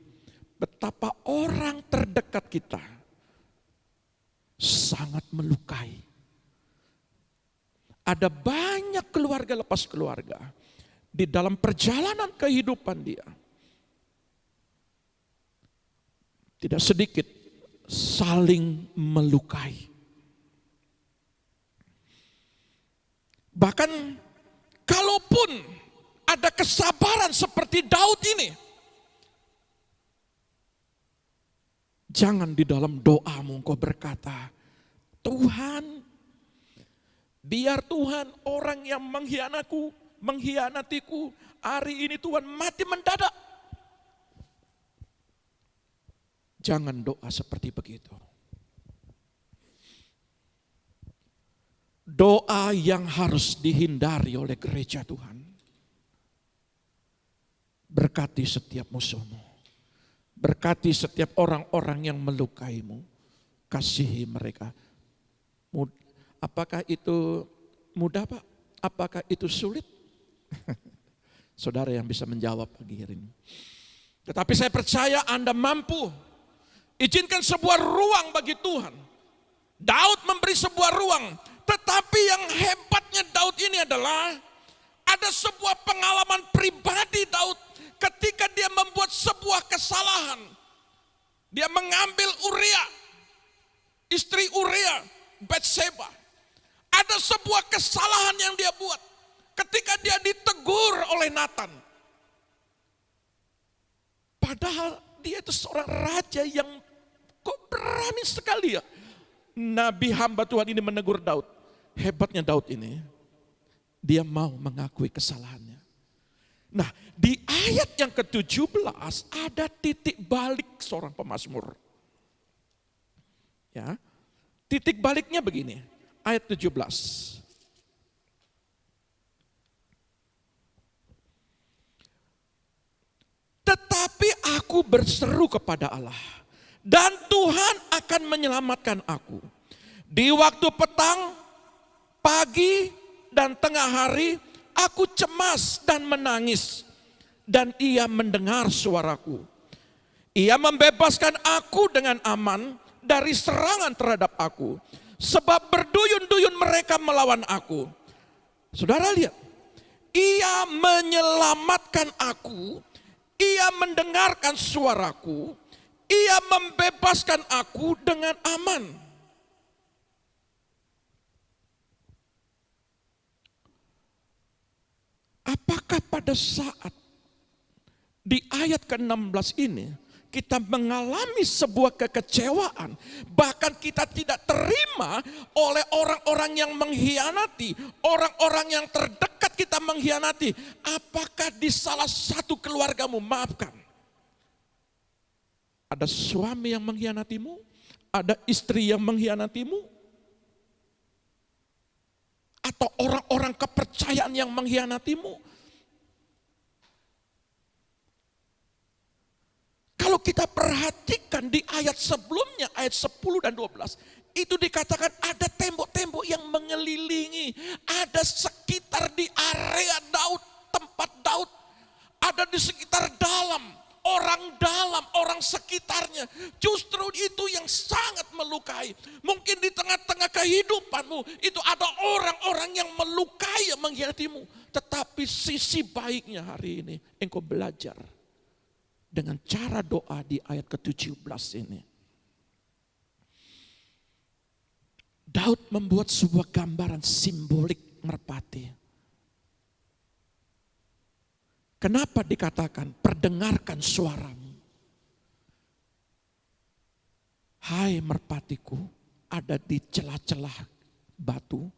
betapa orang terdekat kita sangat melukai. Ada banyak keluarga lepas keluarga di dalam perjalanan kehidupan dia. Tidak sedikit saling melukai. Bahkan kalaupun ada kesabaran seperti Daud ini, jangan di dalam doamu engkau berkata, Tuhan, biar Tuhan orang yang mengkhianatiku, hari ini Tuhan mati mendadak. Jangan doa seperti begitu. Doa yang harus dihindari oleh gereja Tuhan. Berkati setiap musuhmu. Berkati setiap orang-orang yang melukaimu. Kasihi mereka. Apakah itu mudah, Pak? Apakah itu sulit? Saudara yang bisa menjawab pagi hari ini. Tetapi saya percaya Anda mampu. Izinkan sebuah ruang bagi Tuhan. Daud memberi sebuah ruang. Tetapi yang hebatnya Daud ini adalah ada sebuah pengalaman pribadi Daud ketika dia membuat sebuah kesalahan. Dia mengambil Uria, istri Uria, Batseba. Ada sebuah kesalahan yang dia buat ketika dia ditegur oleh Nathan. Padahal dia itu seorang raja yang kok berani sekali ya. Nabi hamba Tuhan ini menegur Daud. Hebatnya Daud ini, dia mau mengakui kesalahannya. Nah, di ayat yang ke-17 ada titik balik seorang pemazmur. Ya. Titik baliknya begini, ayat 17. Tetapi aku berseru kepada Allah, dan Tuhan akan menyelamatkan aku. Di waktu petang, pagi, dan tengah hari, aku cemas dan menangis, dan ia mendengar suaraku. Ia membebaskan aku dengan aman dari serangan terhadap aku, sebab berduyun-duyun mereka melawan aku. Saudara lihat, ia menyelamatkan aku, ia mendengarkan suaraku, ia membebaskan aku dengan aman. Apakah pada saat di ayat ke-16 ini kita mengalami sebuah kekecewaan, bahkan kita tidak terima oleh orang-orang yang mengkhianati, orang-orang yang terdekat kita mengkhianati? Apakah di salah satu keluargamu, maafkan, ada suami yang mengkhianatimu, ada istri yang mengkhianatimu, atau orang-orang kepercayaan yang mengkhianatimu? Kalau kita perhatikan di ayat sebelumnya, ayat 10 dan 12, itu dikatakan ada tembok-tembok yang mengelilingi, ada sekitar di area Daud, tempat Daud, ada di sekitar dalam, orang sekitarnya. Justru itu yang sangat melukai. Mungkin di tengah-tengah kehidupanmu itu ada orang-orang yang melukai, yang mengkhianatimu. Tetapi sisi baiknya hari ini engkau belajar dengan cara doa di ayat ke-17 ini. Daud membuat sebuah gambaran simbolik merpati. Kenapa dikatakan perdengarkan suaramu? Hai merpatiku, ada di celah-celah batu.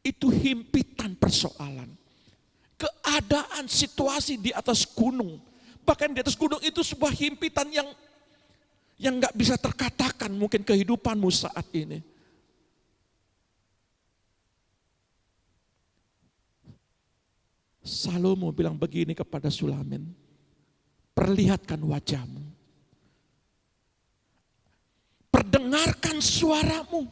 Itu himpitan persoalan. Keadaan situasi di atas gunung. Bahkan di atas gunung itu sebuah himpitan yang gak bisa terkatakan mungkin kehidupanmu saat ini. Salomo bilang begini kepada Sulamin, perlihatkan wajahmu. Perdengarkan suaramu.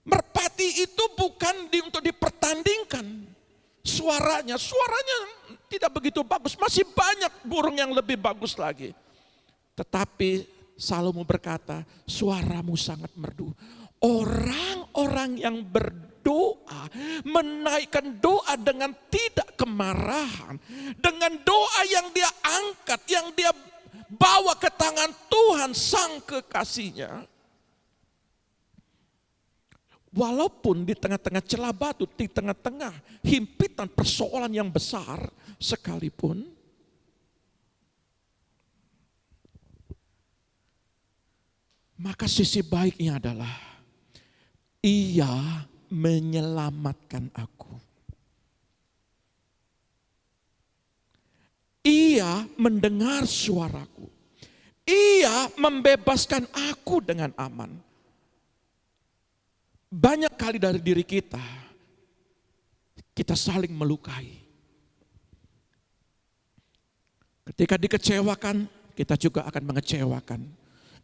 Merpati itu bukan untuk dipertandingkan suaranya. Suaranya tidak begitu bagus, masih banyak burung yang lebih bagus lagi. Tetapi Salomo berkata, suaramu sangat merdu. Orang-orang yang berdoa, menaikkan doa dengan tidak kemarahan, dengan doa yang dia angkat, yang dia bawa ke tangan Tuhan sang kekasihnya. Walaupun di tengah-tengah celah batu, di tengah-tengah himpitan persoalan yang besar sekalipun, maka sisi baiknya adalah ia menyelamatkan aku. Ia mendengar suaraku. Ia membebaskan aku dengan aman. Banyak kali dari diri kita saling melukai. Ketika dikecewakan, kita juga akan mengecewakan.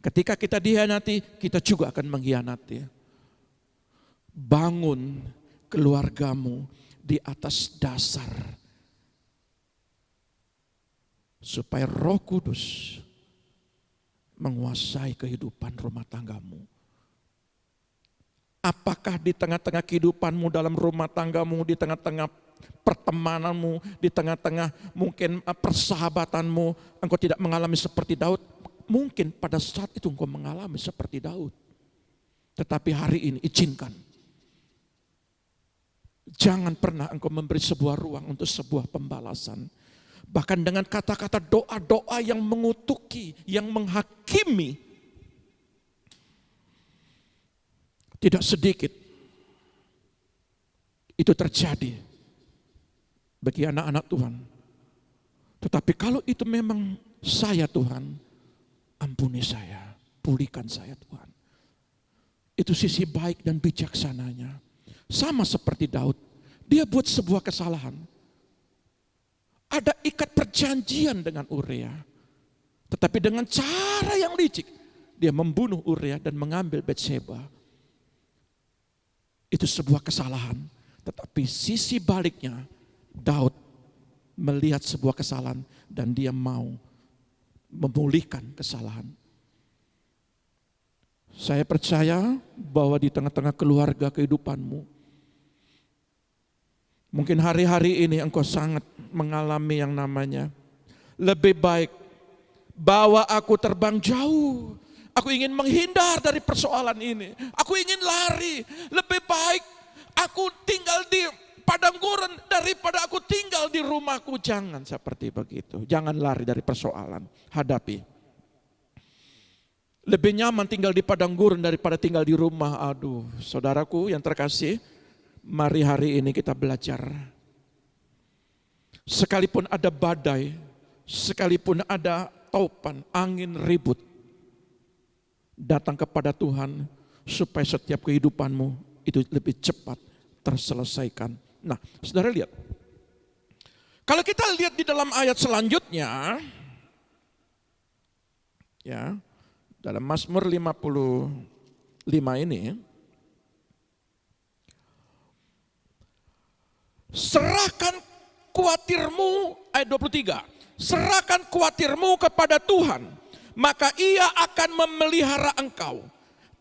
Ketika kita dihianati, kita juga akan mengkhianati. Bangun keluargamu di atas dasar supaya Roh Kudus menguasai kehidupan rumah tanggamu. Apakah di tengah-tengah kehidupanmu dalam rumah tanggamu, di tengah-tengah pertemananmu, di tengah-tengah mungkin persahabatanmu, engkau tidak mengalami seperti Daud? Mungkin pada saat itu engkau mengalami seperti Daud. Tetapi hari ini izinkan. Jangan pernah engkau memberi sebuah ruang untuk sebuah pembalasan. Bahkan dengan kata-kata doa-doa yang mengutuki, yang menghakimi. Tidak sedikit itu terjadi bagi anak-anak Tuhan. Tetapi kalau itu memang saya Tuhan, ampuni saya, pulihkan saya Tuhan. Itu sisi baik dan bijaksananya. Sama seperti Daud, dia buat sebuah kesalahan. Ada ikat perjanjian dengan Uria. Tetapi dengan cara yang licik, dia membunuh Uria dan mengambil Batsheba. Itu sebuah kesalahan. Tetapi sisi baliknya, Daud melihat sebuah kesalahan dan dia mau memulihkan kesalahan. Saya percaya bahwa di tengah-tengah keluarga kehidupanmu, mungkin hari-hari ini engkau sangat mengalami yang namanya lebih baik bawa aku terbang jauh. Aku ingin menghindar dari persoalan ini. Aku ingin lari. Lebih baik aku tinggal di padang gurun daripada aku tinggal di rumahku. Jangan seperti begitu. Jangan lari dari persoalan. Hadapi. Lebih nyaman tinggal di padang gurun daripada tinggal di rumah. Aduh, saudaraku yang terkasih, mari hari ini kita belajar. Sekalipun ada badai, sekalipun ada topan, angin ribut, datang kepada Tuhan supaya setiap kehidupanmu itu lebih cepat terselesaikan. Nah, saudara lihat. Kalau kita lihat di dalam ayat selanjutnya, ya, dalam Mazmur 55 ini, serahkan kuatirmu, ayat 23, serahkan kuatirmu kepada Tuhan, maka ia akan memelihara engkau.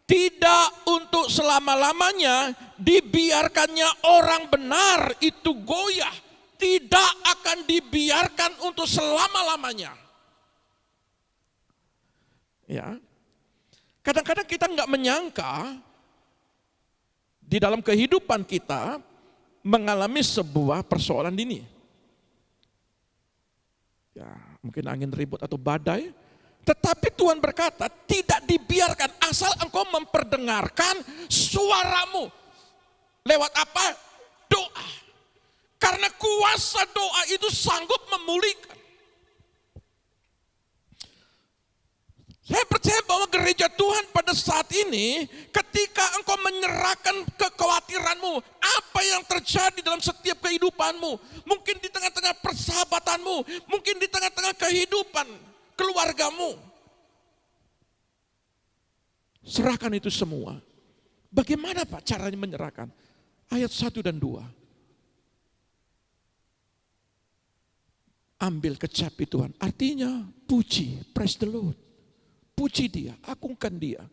Tidak untuk selama-lamanya, dibiarkannya orang benar itu goyah. Tidak akan dibiarkan untuk selama-lamanya. Ya, kadang-kadang kita nggak menyangka di dalam kehidupan kita mengalami sebuah persoalan ini. Ya, mungkin angin ribut atau badai. Tetapi Tuhan berkata, tidak dibiarkan asal engkau memperdengarkan suaramu. Lewat apa? Doa. Karena kuasa doa itu sanggup memulihkan. Saya percaya bahwa gereja Tuhan pada saat ini, ketika engkau menyerahkan kekhawatiranmu, apa yang terjadi dalam setiap kehidupanmu, mungkin di tengah-tengah persahabatanmu, mungkin di tengah-tengah kehidupan keluargamu, serahkan itu semua. Bagaimana Pak caranya menyerahkan? Ayat 1 dan 2. Ambil kecapi Tuhan, artinya puji, praise the Lord. Puji dia, agungkan dia.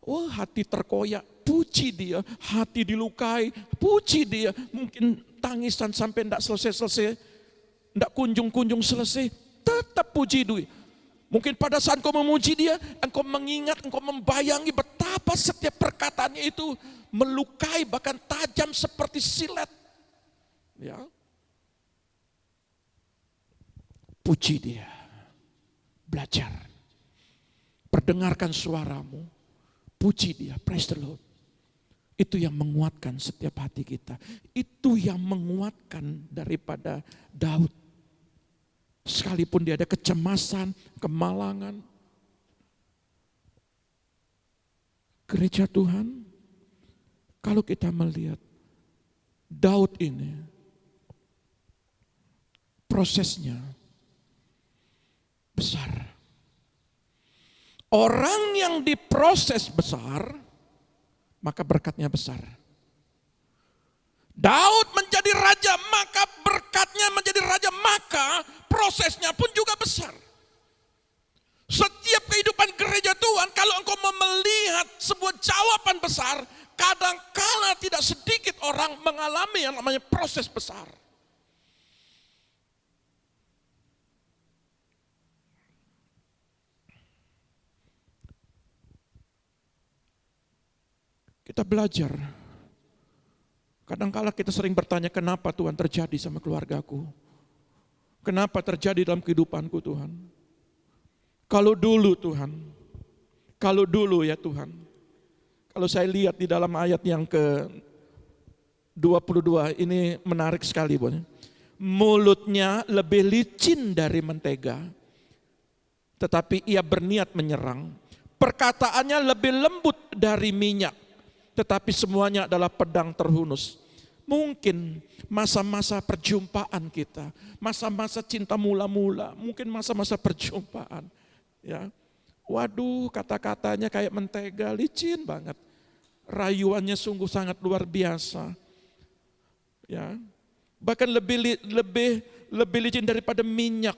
Oh, hati terkoyak, puji dia. Hati dilukai, puji dia. Mungkin tangisan sampai tidak selesai-selesai, tidak kunjung-kunjung selesai, tetap puji dia. Mungkin pada saat engkau memuji dia, engkau mengingat, engkau membayangi betapa setiap perkataannya itu melukai, bahkan tajam seperti silet. Ya. Puji dia, belajar. Perdengarkan suaramu, puji dia, praise the Lord. Itu yang menguatkan setiap hati kita. Itu yang menguatkan daripada Daud. Sekalipun dia ada kecemasan, kemalangan. Gereja Tuhan, kalau kita melihat Daud ini, prosesnya besar. Orang yang diproses besar, maka berkatnya besar. Daud menjadi raja, maka berkatnya menjadi raja, maka prosesnya pun juga besar. Setiap kehidupan gereja Tuhan, kalau engkau melihat sebuah jawaban besar, kadangkala tidak sedikit orang mengalami yang namanya proses besar. Kita belajar. Kadangkala kita sering bertanya, kenapa Tuhan terjadi sama keluargaku? Kenapa terjadi dalam kehidupanku Tuhan? Kalau dulu Tuhan, kalau dulu ya Tuhan. Kalau saya lihat di dalam ayat yang ke-22, ini menarik sekali. Mulutnya lebih licin dari mentega, tetapi ia berniat menyerang. Perkataannya lebih lembut dari minyak, tetapi semuanya adalah pedang terhunus. Mungkin masa-masa perjumpaan kita, masa-masa cinta mula-mula, mungkin masa-masa perjumpaan. Ya, waduh, kata-katanya kayak mentega, licin banget. Rayuannya sungguh sangat luar biasa. Ya, bahkan lebih licin daripada minyak.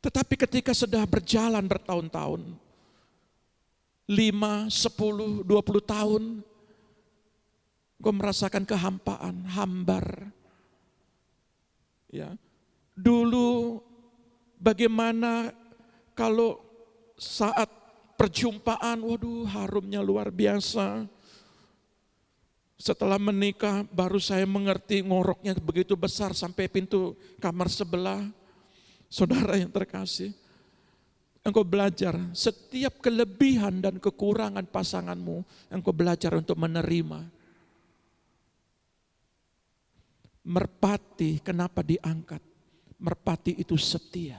Tetapi ketika sudah berjalan bertahun-tahun, 5, 10, 20 tahun, gue merasakan kehampaan, hambar. Ya, dulu bagaimana kalau saat perjumpaan, waduh harumnya luar biasa. Setelah menikah baru saya mengerti ngoroknya begitu besar sampai pintu kamar sebelah. Saudara yang terkasih, engkau belajar setiap kelebihan dan kekurangan pasanganmu, engkau belajar untuk menerima. Merpati kenapa diangkat? Merpati itu setia.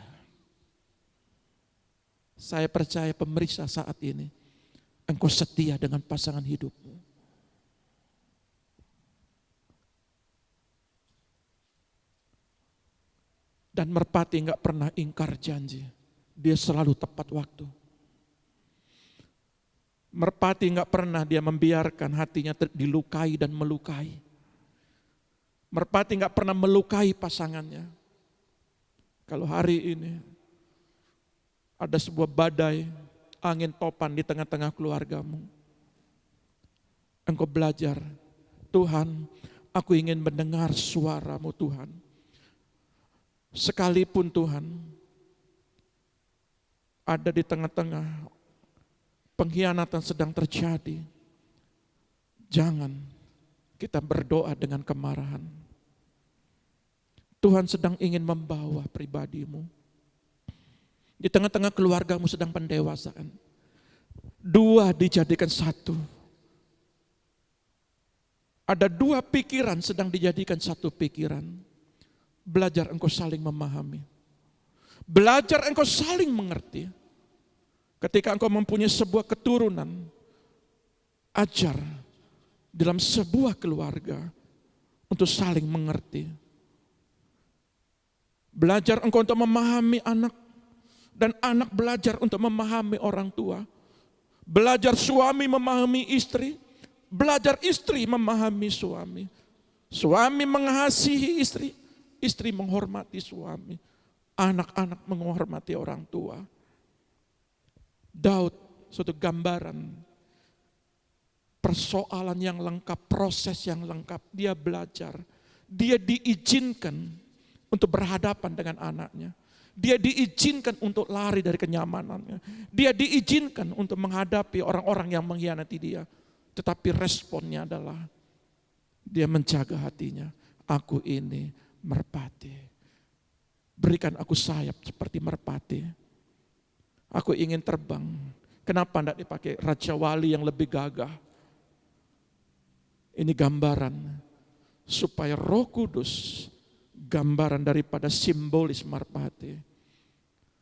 Saya percaya pemeriksa saat ini, engkau setia dengan pasangan hidupmu. Dan merpati enggak pernah ingkar janji. Dia selalu tepat waktu. Merpati enggak pernah dia membiarkan hatinya dilukai dan melukai. Merpati enggak pernah melukai pasangannya. Kalau hari ini ada sebuah badai, angin topan di tengah-tengah keluargamu, engkau belajar, Tuhan, aku ingin mendengar suaramu Tuhan. Sekalipun Tuhan ada di tengah-tengah pengkhianatan sedang terjadi, jangan kita berdoa dengan kemarahan. Tuhan sedang ingin membawa pribadimu. Di tengah-tengah keluargamu sedang pendewasaan. 2 dijadikan 1. Ada 2 pikiran sedang dijadikan 1 pikiran. Belajar engkau saling memahami. Belajar engkau saling mengerti. Ketika engkau mempunyai sebuah keturunan, ajar dalam sebuah keluarga untuk saling mengerti. Belajar engkau untuk memahami anak, dan anak belajar untuk memahami orang tua. Belajar suami memahami istri, belajar istri memahami suami. Suami mengasihi istri, istri menghormati suami. Anak-anak menghormati orang tua. Daud suatu gambaran persoalan yang lengkap, proses yang lengkap. Dia belajar, dia diizinkan untuk berhadapan dengan anaknya. Dia diizinkan untuk lari dari kenyamanannya. Dia diizinkan untuk menghadapi orang-orang yang mengkhianati dia. Tetapi responnya adalah dia menjaga hatinya. Aku ini merpati. Berikan aku sayap seperti merpati. Aku ingin terbang. Kenapa tidak dipakai Raja Wali yang lebih gagah? Ini gambaran supaya Roh Kudus, gambaran daripada simbolis merpati,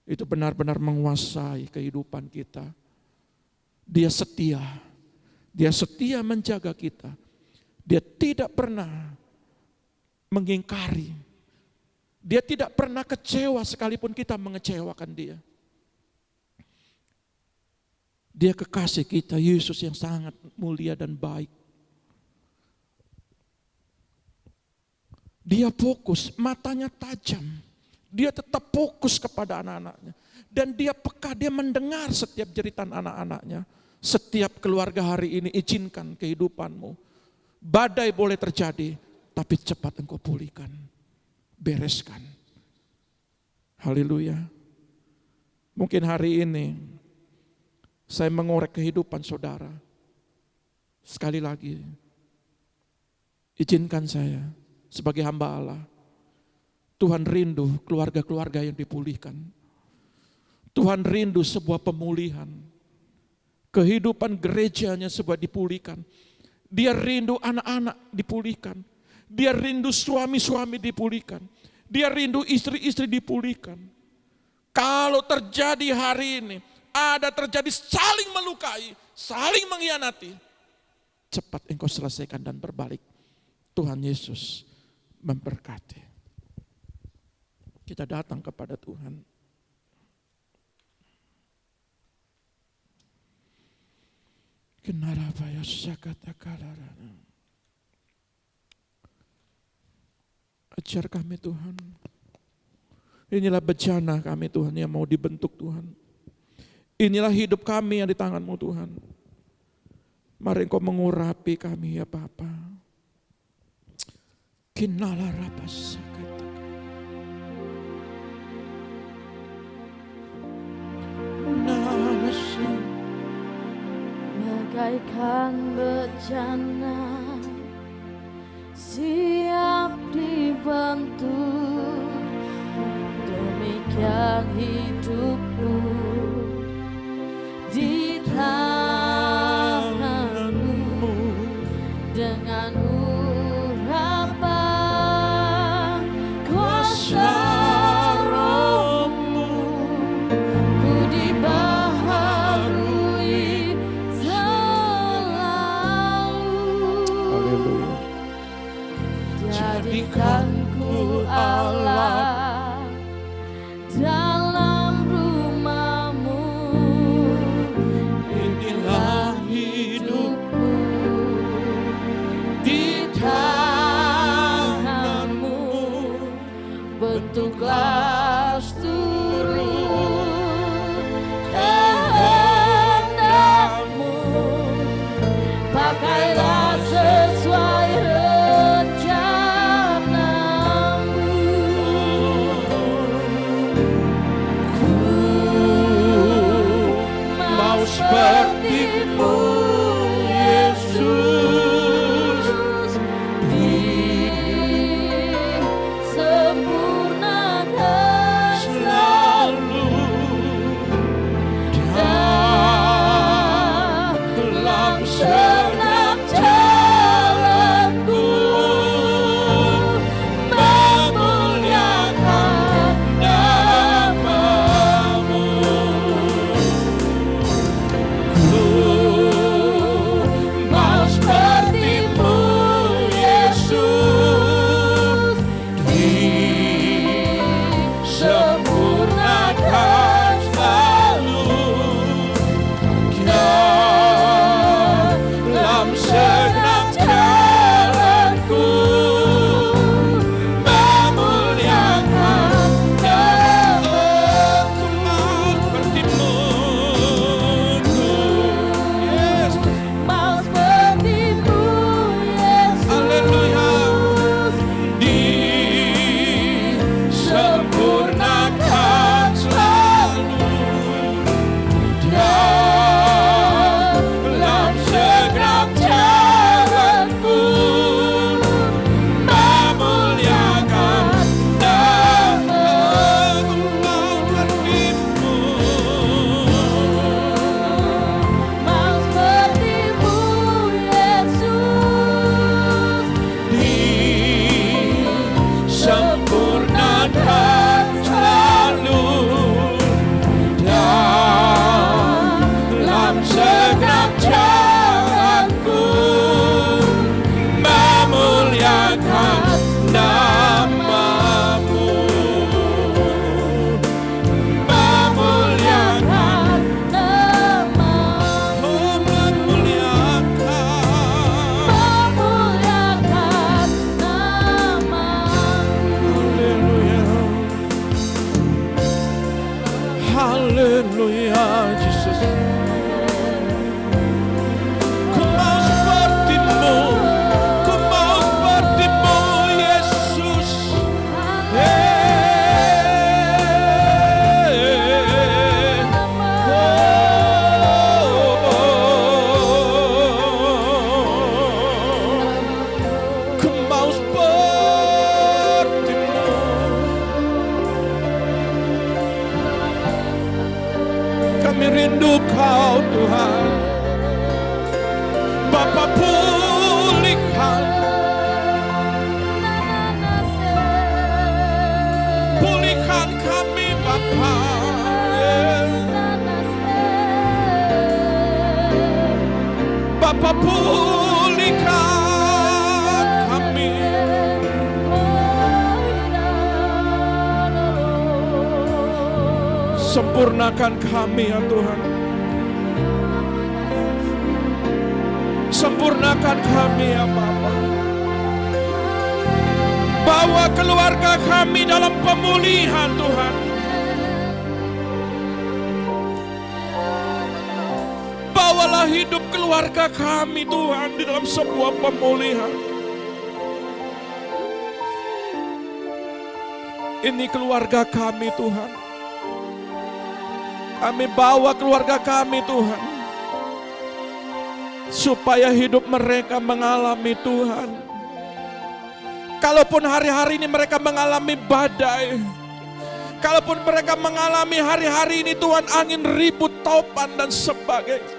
itu benar-benar menguasai kehidupan kita. Dia setia menjaga kita. Dia tidak pernah mengingkari. Dia tidak pernah kecewa sekalipun kita mengecewakan dia. Dia kekasih kita, Yesus yang sangat mulia dan baik. Dia fokus, matanya tajam. Dia tetap fokus kepada anak-anaknya. Dan dia peka, dia mendengar setiap jeritan anak-anaknya. Setiap keluarga hari ini izinkan kehidupanmu. Badai boleh terjadi, tapi cepat engkau pulihkan. Bereskan. Haleluya. Mungkin hari ini saya mengorek kehidupan saudara. Sekali lagi, izinkan saya sebagai hamba Allah. Tuhan rindu keluarga-keluarga yang dipulihkan. Tuhan rindu sebuah pemulihan. Kehidupan gerejanya sebuah dipulihkan. Dia rindu anak-anak dipulihkan. Dia rindu suami-suami dipulihkan. Dia rindu istri-istri dipulihkan. Kalau terjadi hari ini, ada terjadi saling melukai, saling mengkhianati, cepat engkau selesaikan dan berbalik. Tuhan Yesus memberkati. Kita datang kepada Tuhan. Kenarabaya sakata kalarana. Ajar kami Tuhan. Inilah bencana kami Tuhan yang mau dibentuk Tuhan. Inilah hidup kami yang di tangan-Mu Tuhan. Mari Engkau mengurapi kami ya Bapa. Kinala rapas sakata. Namasu. Bagaikan bencana siap dibentuk, demikian hidupku di tangan-Mu dengan urapan kuasa Roh-Mu, ku dibaharui selalu. Haleluya. Jadikanku Allah dalam rumah-Mu, Inilah hidupku di tangan-Mu, bentuklah seluruh kehendak-Mu, pakailah sesuai rencana-Mu. Ku mau seperti-Mu, Yesus, disempurnakan selalu dalam senam jalanku, memuliakan nama-Mu. Ku Haleluya Yesus. Ku mau seperti-Mu, ku mau seperti-Mu Yesus. Ku mau seperti-Mu. Kami rindu Kau Tuhan. Bapa pulihkan, pulihkan kami Bapa. Bapa pulihkan kami. Sempurnakan kami ya Tuhan. Sempurnakan kami ya Bapa. Bawa keluarga kami dalam pemulihan Tuhan. Bawalah hidup keluarga kami Tuhan di dalam sebuah pemulihan. Ini keluarga kami Tuhan. Kami bawa keluarga kami Tuhan, supaya hidup mereka mengalami Tuhan. Kalaupun hari-hari ini mereka mengalami badai, kalaupun mereka mengalami hari-hari ini Tuhan angin ribut, topan dan sebagainya,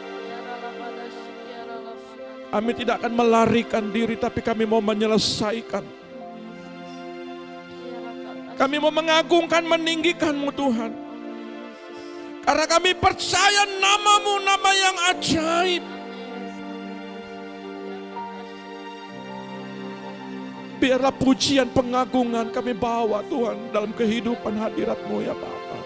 kami tidak akan melarikan diri, tapi kami mau menyelesaikan. Kami mau mengagungkan, meninggikan-Mu Tuhan. Karena kami percaya nama-Mu nama yang ajaib. Biarlah pujian pengagungan kami bawa Tuhan dalam kehidupan hadirat-Mu ya Bapa.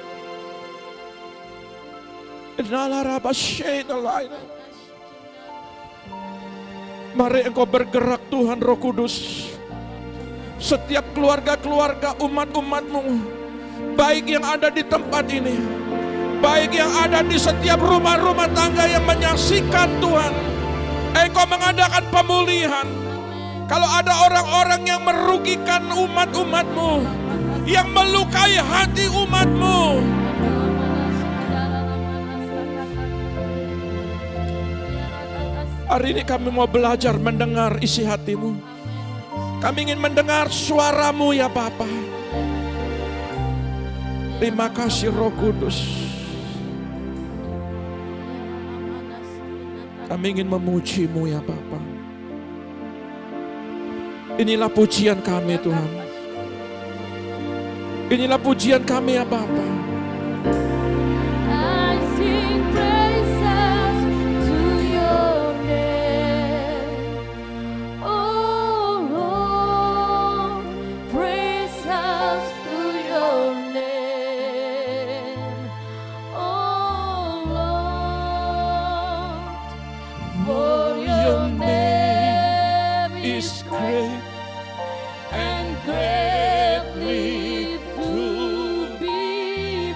Mari Engkau bergerak Tuhan Roh Kudus. Setiap keluarga-keluarga umat-umat-Mu, baik yang ada di tempat ini, baik yang ada di setiap rumah-rumah tangga yang menyaksikan Tuhan, Engkau mengadakan pemulihan. Kalau ada orang-orang yang merugikan umat-umat-Mu, yang melukai hati umat-Mu, hari ini kami mau belajar mendengar isi hati-Mu. Kami ingin mendengar suara-Mu ya Bapa. Terima kasih Roh Kudus. Kami ingin memuji-Mu ya Bapa. Inilah pujian kami Tuhan. Inilah pujian kami ya Bapa. I sing praises to your name. Oh Lord, praises to your name. Oh Lord, for your name is great and greatly to be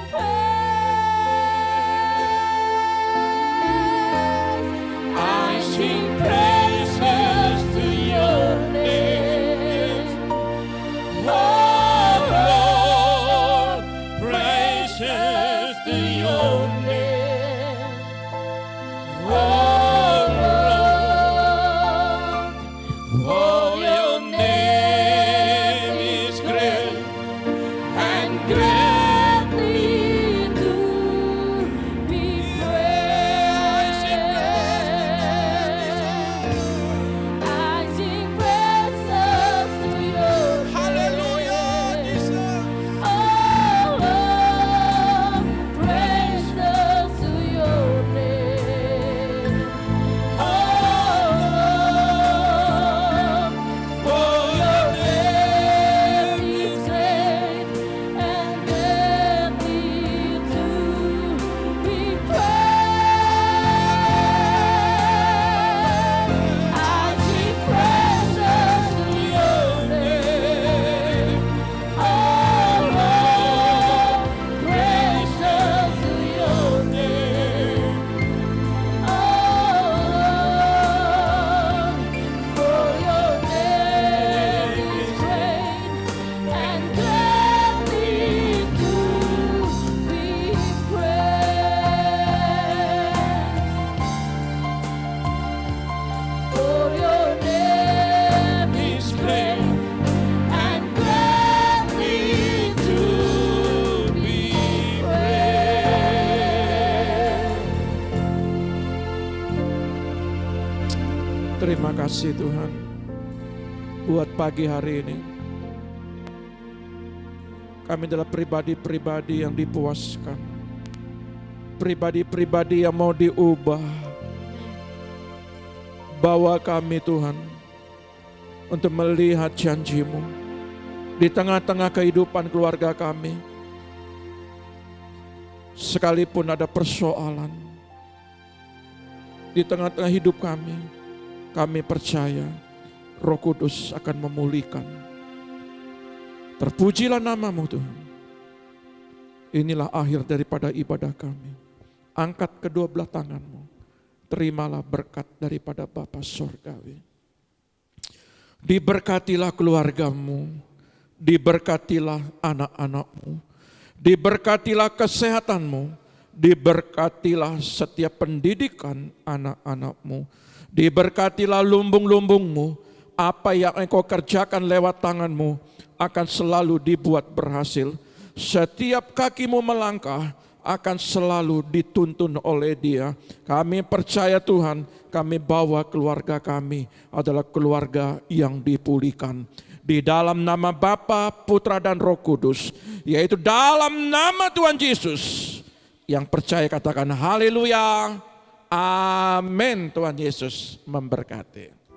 Terima kasih Tuhan buat pagi hari ini. Kami adalah pribadi-pribadi yang dipuaskan, pribadi-pribadi yang mau diubah. Bawa kami Tuhan untuk melihat janji-Mu di tengah-tengah kehidupan keluarga kami. Sekalipun ada persoalan di tengah-tengah hidup kami percaya Roh Kudus akan memulihkan. Terpujilah nama-Mu Tuhan. Inilah akhir daripada ibadah kami. Angkat kedua belah tangan-Mu. Terimalah berkat daripada Bapa Sorgawi. Diberkatilah keluarga-Mu. Diberkatilah anak-anak-Mu. Diberkatilah kesehatan-Mu. Diberkatilah setiap pendidikan anak-anak-Mu. Diberkatilah lumbung-lumbung-Mu. Apa yang Engkau kerjakan lewat tangan-Mu akan selalu dibuat berhasil. Setiap kakimu melangkah akan selalu dituntun oleh Dia. Kami percaya Tuhan, kami bawa keluarga kami adalah keluarga yang dipulihkan. Di dalam nama Bapa, Putra dan Roh Kudus, yaitu dalam nama Tuhan Yesus. Yang percaya katakan haleluya. Amin. Tuhan Yesus memberkati.